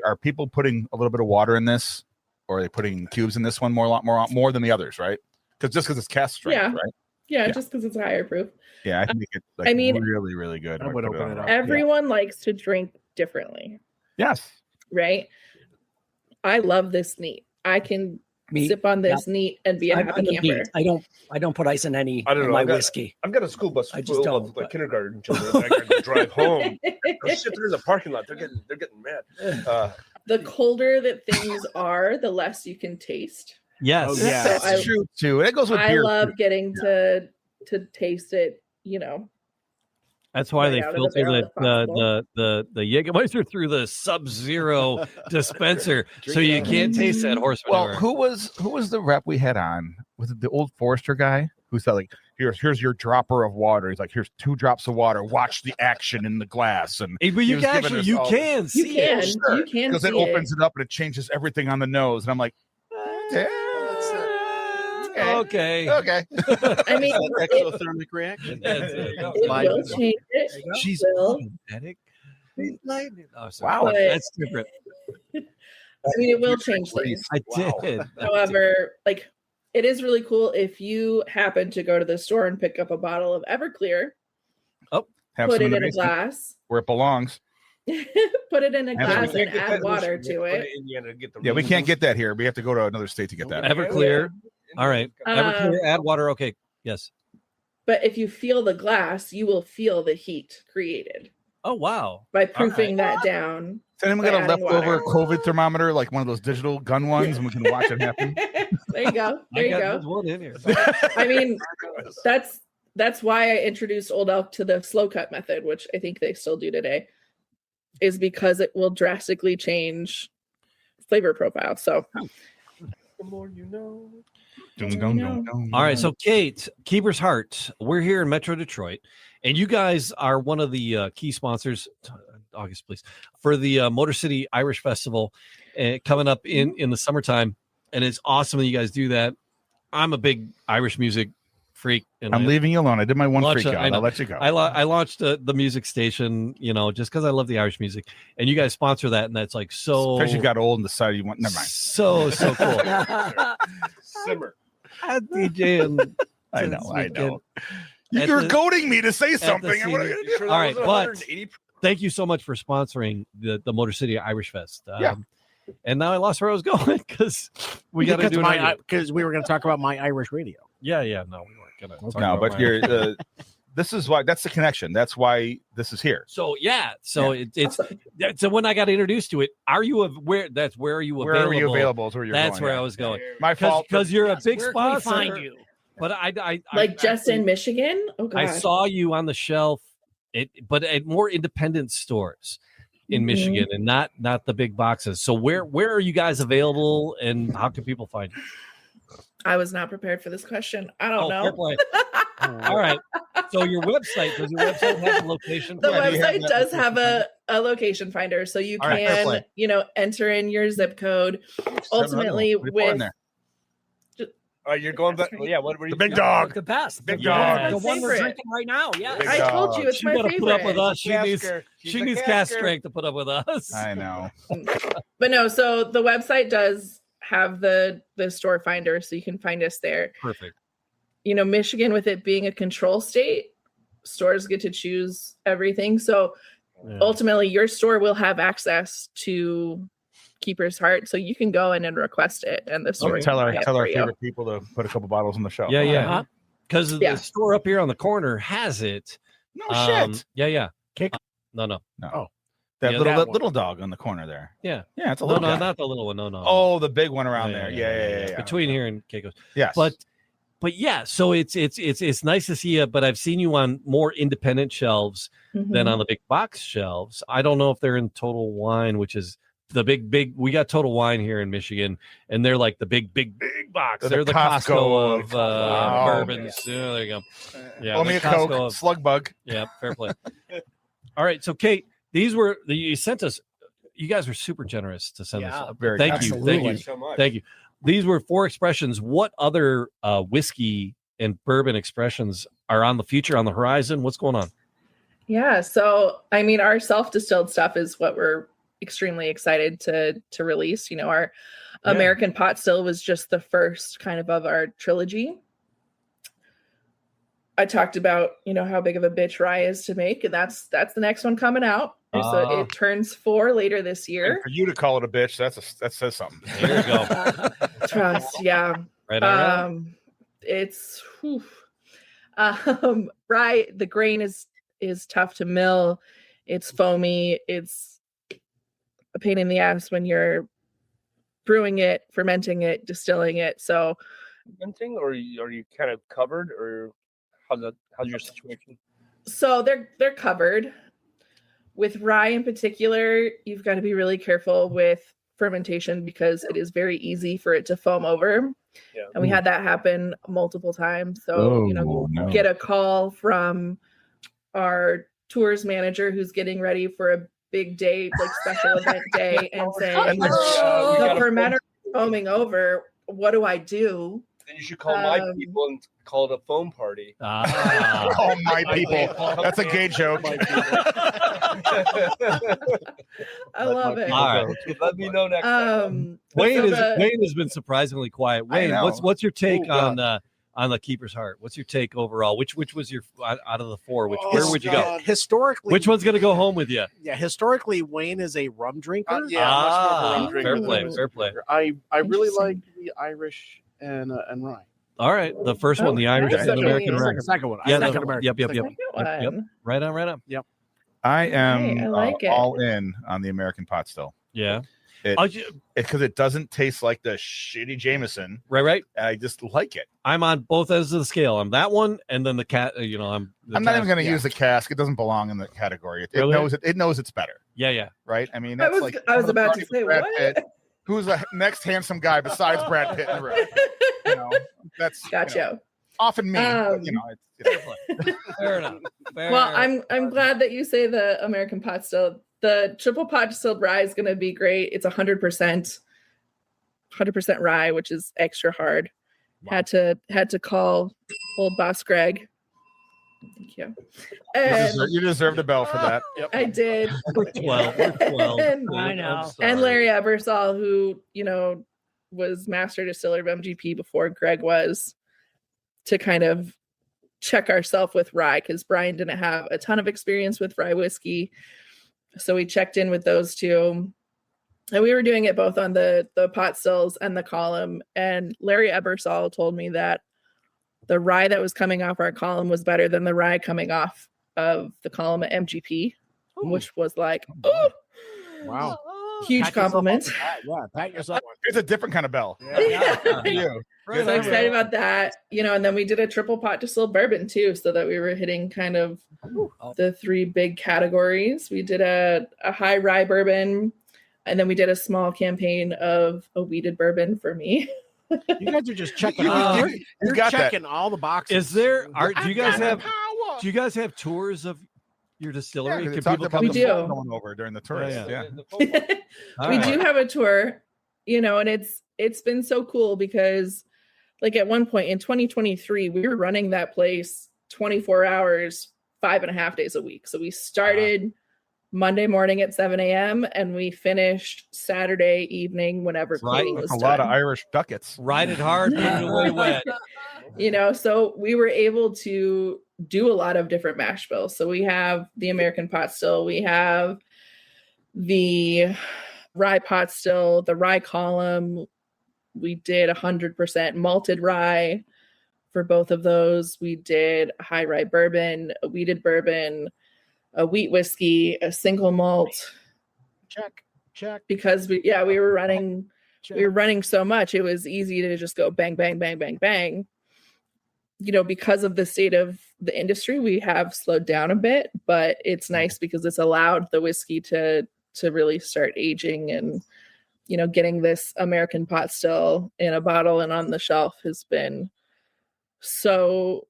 are people putting a little bit of water in this, or are they putting cubes in this one more than the others, right? Because it's cask strength, right? Yeah, just because it's a higher proof. Yeah, I think it's really, really good. I would open it up. Everyone likes to drink differently. Yes. Right? I love this neat. I can sip on this neat and be a happy camper. I don't put ice in any of my whiskey. I've got a school bus full of like kindergarten children. I got to drive home. Oh, shit, they're in the parking lot. They're getting mad. The colder that things are, the less you can taste. Yes, that's true too. It goes with beer. I love getting to taste it. That's why they filter the Jägermeister through the Sub-Zero dispenser, so you can't taste that horse manure. Well, who was the rep we had on? Was it the old Forester guy who said like, here's your dropper of water? He's like, here's 2 drops of water. Watch the action in the glass. And but you can see it because it opens it up and it changes everything on the nose. And I'm like, Okay. I mean, Exothermic reaction. it will change it. She's will. automatic. Oh, sorry. Wow. But- That's different. I mean, it will change things. I did. However, like it is really cool if you happen to go to the store and pick up a bottle of Everclear, Have put some it in in a the glass, where it belongs. put it in a Have glass some- and add water to it. Yeah, we can't get that here. We have to go to another state to get that. Everclear. All right. Everclear, add water. Okay. Yes. But if you feel the glass, you will feel the heat created Oh, wow. by proofing that down. Is anyone by got a adding leftover water. COVID thermometer, like one of those digital gun ones, and we can watch it happen? There you go. There you There's go. one in here. I mean, that's why I introduced Old Elk to the slow cut method, which I think they still do today, is because it will drastically change flavor profile. So The more you know. All right. So, Kate, Keeper's Heart, we're here in Metro Detroit, and you guys are one of the key sponsors, August, please, for the Motor City Irish Festival coming up in the summertime. And it's awesome that you guys do that. I'm a big Irish music freak. And I'm leaving you alone. I did my one freak out. I know. I'll let you go. I launched the music station, just because I love the Irish music, and you guys sponsor that, and that's like so. Because you got old and decided you want. Never mind. So cool. Simmer. At DJ and I know. At You're the- goading me to say the something. What are CD. you gonna do? All right, but thank you so much for sponsoring the Motor City Irish Fest. Yeah. And now I lost where I was going because we got to do because we were going to talk about my Irish radio. Yeah, no, we weren't gonna. talk No, about but my- you're. This is why. That's the connection. That's why this is here. So so when I got introduced to it, are you where? That's where are you Where available? are you available? Is where you're That's going. where yeah. I was going. My fault. Because you're a big Where can we sponsor. find you? But I like just in Michigan. Oh god. I saw you on the shelf, but at more independent stores in Michigan, and not the big boxes. So where are you guys available, and how can people find you? I was not prepared for this question. I don't fair know. play. All right. So your website, does your website have a location? The Yeah, do you have website that does have a location finder, so you All right, fair can play. enter in your zip code. Ultimately, What do you pour in with there? You're going back. Yeah, what were you? The big dog. The best. Big dog. The one we're Favorite. drinking right now. Yeah. Big I told you it's She my got to favorite. put up with us. She needs cast strength to put up with us. I know. But no, so the website does have the store finder, so you can find us there. Perfect. Michigan, with it being a control state, stores get to choose everything. So Yeah. ultimately, your store will have access to Keeper's Heart, so you can go in and request it, and the store Tell can our buy it tell our for you. favorite people to put a couple bottles on the shelf. Yeah, yeah. Uh-huh. Because Yeah. the store up here on the corner has it. No shit. Yeah. Kick- No. That Yeah, little that one. little dog on the corner there. Yeah. Yeah, it's a No, little guy. not the little one. No. Oh, the big one around there. Yeah. Between here and Keiko's. Yes. But yeah, so it's nice to see you, but I've seen you on more independent shelves Mhm. than on the big box shelves. I don't know if they're in Total Wine, which is the big we got Total Wine here in Michigan, and they're like the big box. They're the They're the Costco Costco of Wow. bourbons. Yeah, there you go. Yeah, Only the a Coke, Costco of- slug bug. yeah, fair play. All right, so Kate, you sent us. You guys were super generous to send Yeah, us. very Thank kind. you, Absolutely. thank you, so much. thank you. These were 4 expressions. What other whiskey and bourbon expressions are on the future, on the horizon? What's going on? Yeah, so I mean, our self-distilled stuff is what we're extremely excited to release. Our American pot still was just the first kind of our trilogy. I talked about how big of a bitch rye is to make, and that's the next one coming out. So it turns 4 later this year. And for you to call it a bitch, that says something. There you go. Trust, yeah. Right on. It's rye. The grain is tough to mill. It's foamy. It's a pain in the ass when you're brewing it, fermenting it, distilling it. So Venting, or are you kind of covered, or how's your situation? they're covered. With rye in particular, you've got to be really careful with fermentation because it is very easy for it to foam over. Yeah. And we had that happen multiple times. So, Oh, no. get a call from our tours manager who's getting ready for a big day, like special event day, and saying we the gotta fermenter is foaming over. what do I do? Then you should call my people and call it a foam party. Call my people. That's a gay joke. I love it. All right. Let me know next time. Wayne has been surprisingly quiet. Wayne, what's your take on the Keeper's Heart? What's your take overall? Which was your out of the four? Where would you go? Historically, which one's going to go home with you? Yeah, historically, Wayne is a rum drinker. Much more of a rum drinker. Fair play. I really like the Irish and rye. All right, the first one, the Irish and American rye. Second one. Yeah, second American. Yep. Right on. Yep. I am Hey, I like it. all in on the American pot still. Yeah. Because it doesn't taste like the shitty Jameson. Right. I just like it. I'm on both ends of the scale. I'm that one, and then the cat. I'm not even going to use the cask. It doesn't belong in the category. It knows it. It knows it's better. Yeah. Right. I mean, I that's was about to say what? Pitt, who's the next handsome guy besides Brad Pitt in the room? That's gotcha. Often me. Fair enough. I'm glad that you say the American pot still. The triple pot distilled rye is going to be great. It's 100% rye, which is extra hard. Wow. Had to call old boss Greg. Thank you. You deserved a bell for that. Yep. I did. We're 12. I know. And Larry Ebersol, who was master distiller of MGP before Greg was, to kind of check ourselves with rye, because Brian didn't have a ton of experience with rye whiskey. So we checked in with those two, and we were doing it both on the pot stills and the column. And Larry Ebersol told me that the rye that was coming off our column was better than the rye coming off of the column at MGP, which was like, oh, wow, huge compliment. Pat yourself. It's a different kind of bell. So excited about that, and then we did a triple pot distilled bourbon too, so that we were hitting kind of the three big categories. We did a high rye bourbon, and then we did a small campaign of a wheated bourbon for me. You guys are just checking. You're checking all the boxes. Is there? Do you guys have tours of your distillery? Can people come? We do. Going over during the tourist. We do have a tour, and it's been so cool because, like, at one point in 2023, we were running that place 24 hours, 5.5 days a week. So we started Monday morning at 7 a.m. and we finished Saturday evening whenever cleaning was done. A lot of Irish ducats. Ride it hard, put it away wet. So we were able to do a lot of different mash bills. So we have the American pot still, we have the rye pot still, the rye column. We did 100% malted rye for both of those. We did a high rye bourbon, a wheated bourbon, a wheat whiskey, a single malt. Check. Because we were running so much, it was easy to just go bang, bang, bang, bang, bang. Because of the state of the industry, we have slowed down a bit, but it's nice because it's allowed the whiskey to really start aging, and getting this American pot still in a bottle and on the shelf has been so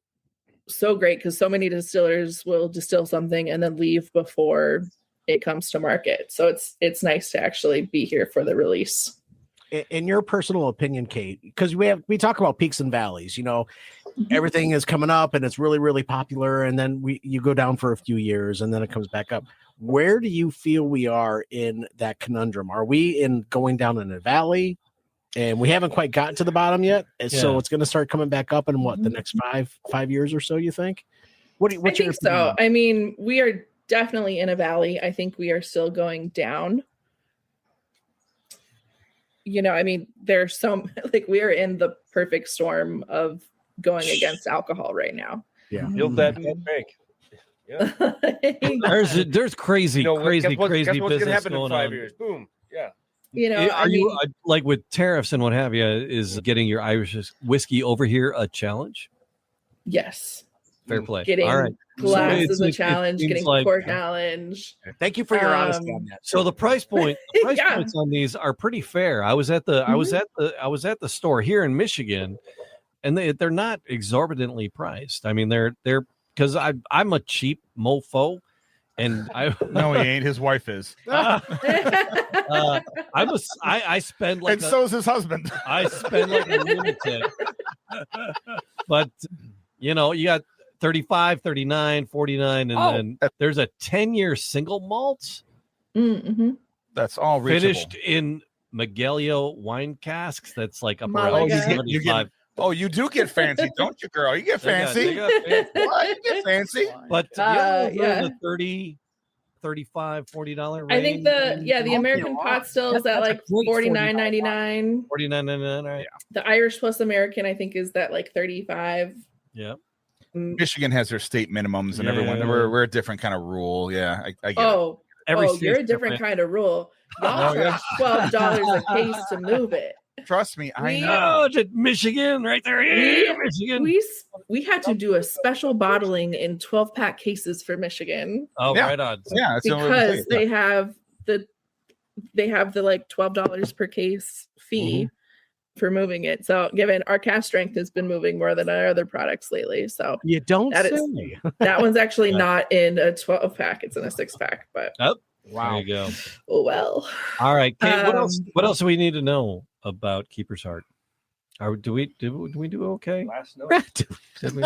great, because so many distillers will distill something and then leave before it comes to market. So it's nice to actually be here for the release. In your personal opinion, Kate, because we talk about peaks and valleys, everything is coming up and it's really, really popular, and then you go down for a few years and then it comes back up. Where do you feel we are in that conundrum? Are we going down in a valley and we haven't quite gotten to the bottom yet? So it's going to start coming back up in the next five years or so, you think? What's your opinion? So. I mean, we are definitely in a valley. I think we are still going down. There's we are in the perfect storm of going against alcohol right now. Yeah. Build that bank. Yeah. There's crazy what's business gonna happen going in 5 on. years. Boom. Yeah. Are you like with tariffs and what have you? Is getting your Irish whiskey over here a challenge? Yes. Fair play. Getting all right. glass is a challenge. Getting port challenge. Thank you for your honesty on that. So the price points on these are pretty fair. I was at the store here in Michigan, and they're not exorbitantly priced. I mean, they're because I'm a cheap mofo, And No, he ain't. His wife is. I spend like and so is his husband. I spend like a lunatic. But you got 35, 39, 49, and then there's a 10-year single malt. Mm-hmm. That's all reachable. Finished in Magalio wine casks. That's like up Malaga. around 75. You do get fancy, don't you, girl? You get fancy. What? You get fancy. But the 30, 35, $40 range. I think the American pot still is at like $49.99. $49.99, right? The Irish plus American, I think, is that like $35. Yeah. Michigan has their state minimums, and everyone we're a different kind of rule. Yeah, I get it. You're a different kind of rule. Y'all charge $12 a case to move it. Trust me, I know. Oh, Michigan, right there. Michigan. We had to do a special bottling in 12-pack cases for Michigan. Oh, yeah. Right on. Yeah, that's because they have the like $12 per case fee for moving it. So, given our cast strength has been moving more than our other products lately, so you don't say. That one's actually not in a 12-pack; it's in a 6-pack. But wow, there you go. Oh well. All right, Kate. What else do we need to know about Keeper's Heart? Do we do okay? Last note. Did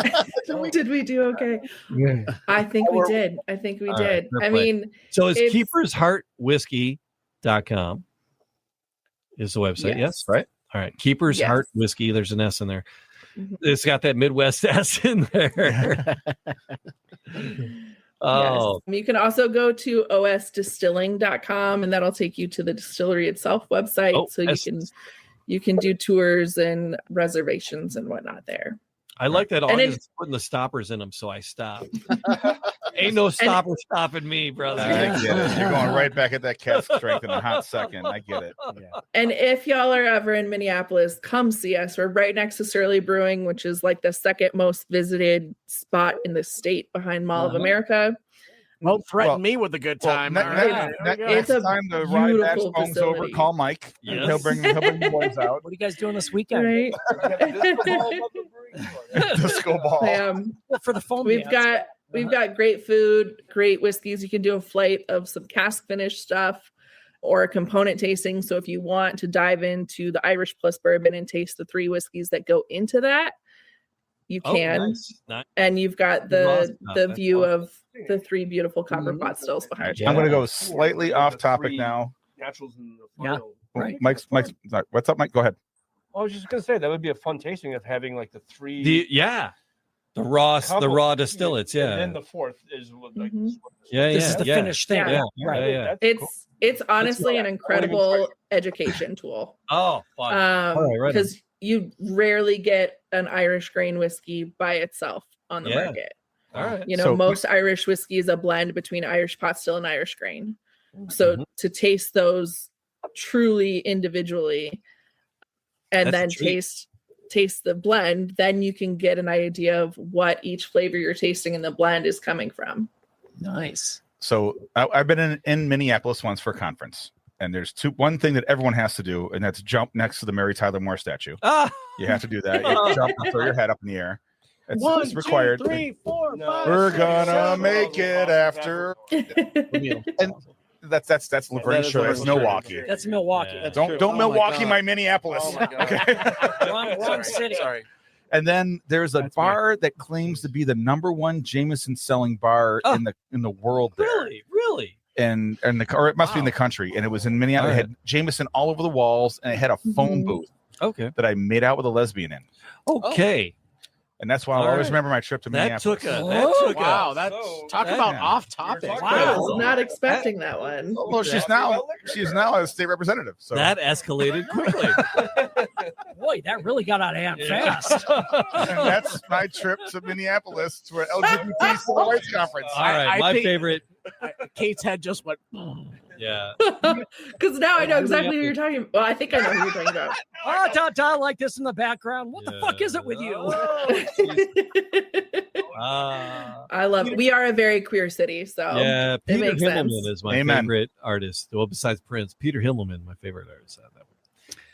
we do okay? Yeah. I think we did. I did. Right, I mean, so it's keepersheartwhiskey.com is the website. Yes, right. All right. Keeper's Heart Whiskey. There's an S in there. Mm-hmm. It's got that Midwest S in there. Oh. Yes. You can also go to osdistilling.com and that'll take you to the distillery itself website. So you can do tours and reservations and whatnot there. I like that August is putting the stoppers in them, so I stop. Ain't no stopper stopping me, brother. I get it. You're going right back at that cask strength in a hot second. I get it. Yeah. And if y'all are ever in Minneapolis, come see us. We're right next to Surly Brewing, which is like the second most visited spot in the state behind Mall of America. Don't threaten me with a good time. Next time the ride batch phone's over, call Mike. Yes. He'll bring the boys out. What are you guys doing this weekend? Right. Disco ball. For the phone. We've got great food, great whiskeys. You can do a flight of some cask finish stuff or a component tasting. So if you want to dive into the Irish plus bourbon and taste the 3 whiskeys that go into that, you can. Nice. And you've got the view of the 3 beautiful copper pot stills behind you. I'm going to go slightly off topic now. Naturals in the final. Right. Mike's. What's up, Mike? Go ahead. I was just going to say that would be a fun tasting of having like the 3. The raw distillates. Yeah. And then the 4th is like. This is the finished thing. Yeah. Right. It's honestly an incredible education tool. Oh, fun. Because you rarely get an Irish grain whiskey by itself on the market. All right. Most Irish whiskey is a blend between Irish pot still and Irish grain. So to taste those truly individually and then taste the blend, then you can get an idea of what each flavor you're tasting in the blend is coming from. Nice. So I've been in Minneapolis once for a conference. And there's one thing that everyone has to do, and that's jump next to the Mary Tyler Moore statue. You have to do that. You jump and throw your head up in the air. It's required. 1, 2, 3, 4, 5. We're gonna make it after. And that's Laverne Shirley. That's Milwaukee. That's Milwaukee. Yeah. Don't Milwaukee my Minneapolis. Okay. wrong city. Sorry. And then there's a bar that claims to be the #1 Jameson selling bar in the world. Really? And or it must be in the country, and it was in Minneapolis. It had Jameson all over the walls, and it had a phone booth. That I made out with a lesbian in. Okay. And that's why I'll always remember my trip to Minneapolis. Wow, that's talk about off topic. Wow, I was not expecting that one. Well, she's now a state representative. So that escalated quickly. Boy, that really got out of hand fast. And that's my trip to Minneapolis to an LGBT civil rights conference. All right, my favorite. Kate's head just went. Yeah. Because now I know exactly who you're talking about. Well, I think I know who you're talking about. Don like this in the background. What the fuck is it with you? I love it. We are a very queer city, so Peter Himmelman is my favorite artist. Well, besides Prince, Peter Himmelman, my favorite artist.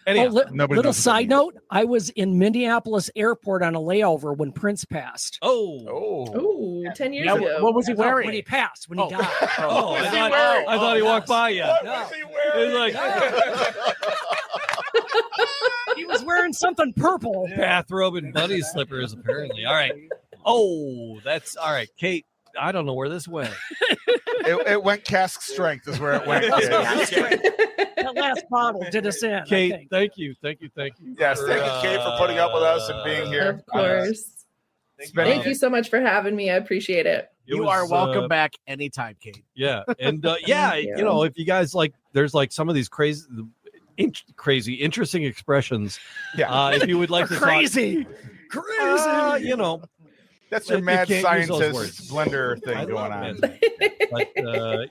Anyhow, Nobody little knows what that side note: I was in Minneapolis airport on a layover when Prince passed. Oh, 10 years Yeah, ago. what was he No, wearing? when he passed, when he died. Oh, was I he thought, wearing? I thought he walked by you. What No. was he He wearing? was like He was wearing something purple. bathrobe and bunny slippers, apparently. All right. Oh, that's all right, Kate. I don't know where this went. It went cask strength is where it went. That's Kate. right. That last bottle did us in. I Kate, think. thank you. Yes, thank you, Kate, for putting up with us and being here. Of course. Spending Thank you so much for having me. I appreciate it. You are welcome back anytime, Kate. Yeah, and you know, if you guys like, there's like some of these crazy, interesting expressions. Yeah. If you would like to Crazy. talk, you know, That's your You mad can't use those scientist words. blender I thing love going on. it. But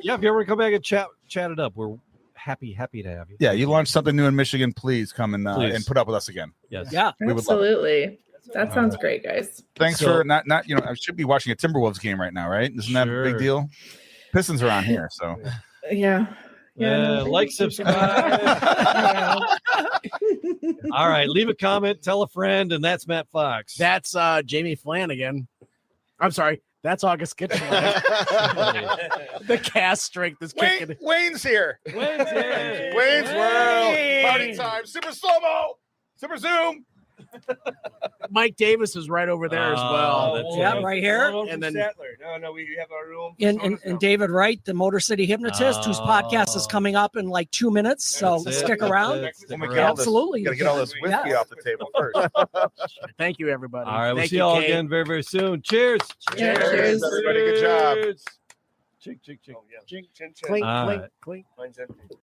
yeah, if you ever come back and chat it up, we're happy to have you. Yeah, you launched something new in Michigan. Please come and Please. put up with us again. Yes. Yeah. We would love it. Absolutely. That sounds great, guys. Thanks So- for not I should be watching a Timberwolves game right now, right? Isn't that a big Sure. deal? Pistons are on here, so Yeah. Like, subscribe. All right, leave a comment, tell a friend, and that's Matt Fox. That's Jamie Flanagan. I'm sorry. That's August Kitchen. The cast strength is kicking. Wayne's here. Wayne's here. Wayne's World. Party time. Super slow-mo. Super zoom. Mike Davis is right over there as Oh, well. that's Yeah, it. right here. And then No, we have our room. And David Wright, the Motor City hypnotist, whose podcast is coming up in like 2 minutes. So That's it. stick That's around. it. Stick When we around. get all this, Absolutely. gotta get all this whiskey Yeah. off the table first. thank you, everybody. All right, we'll Thank see you, you all Kate. again very, very soon. Cheers. Cheers. Everybody, good job. Chink, chink, chink. Clink, All clink, right. clink. Mine's empty.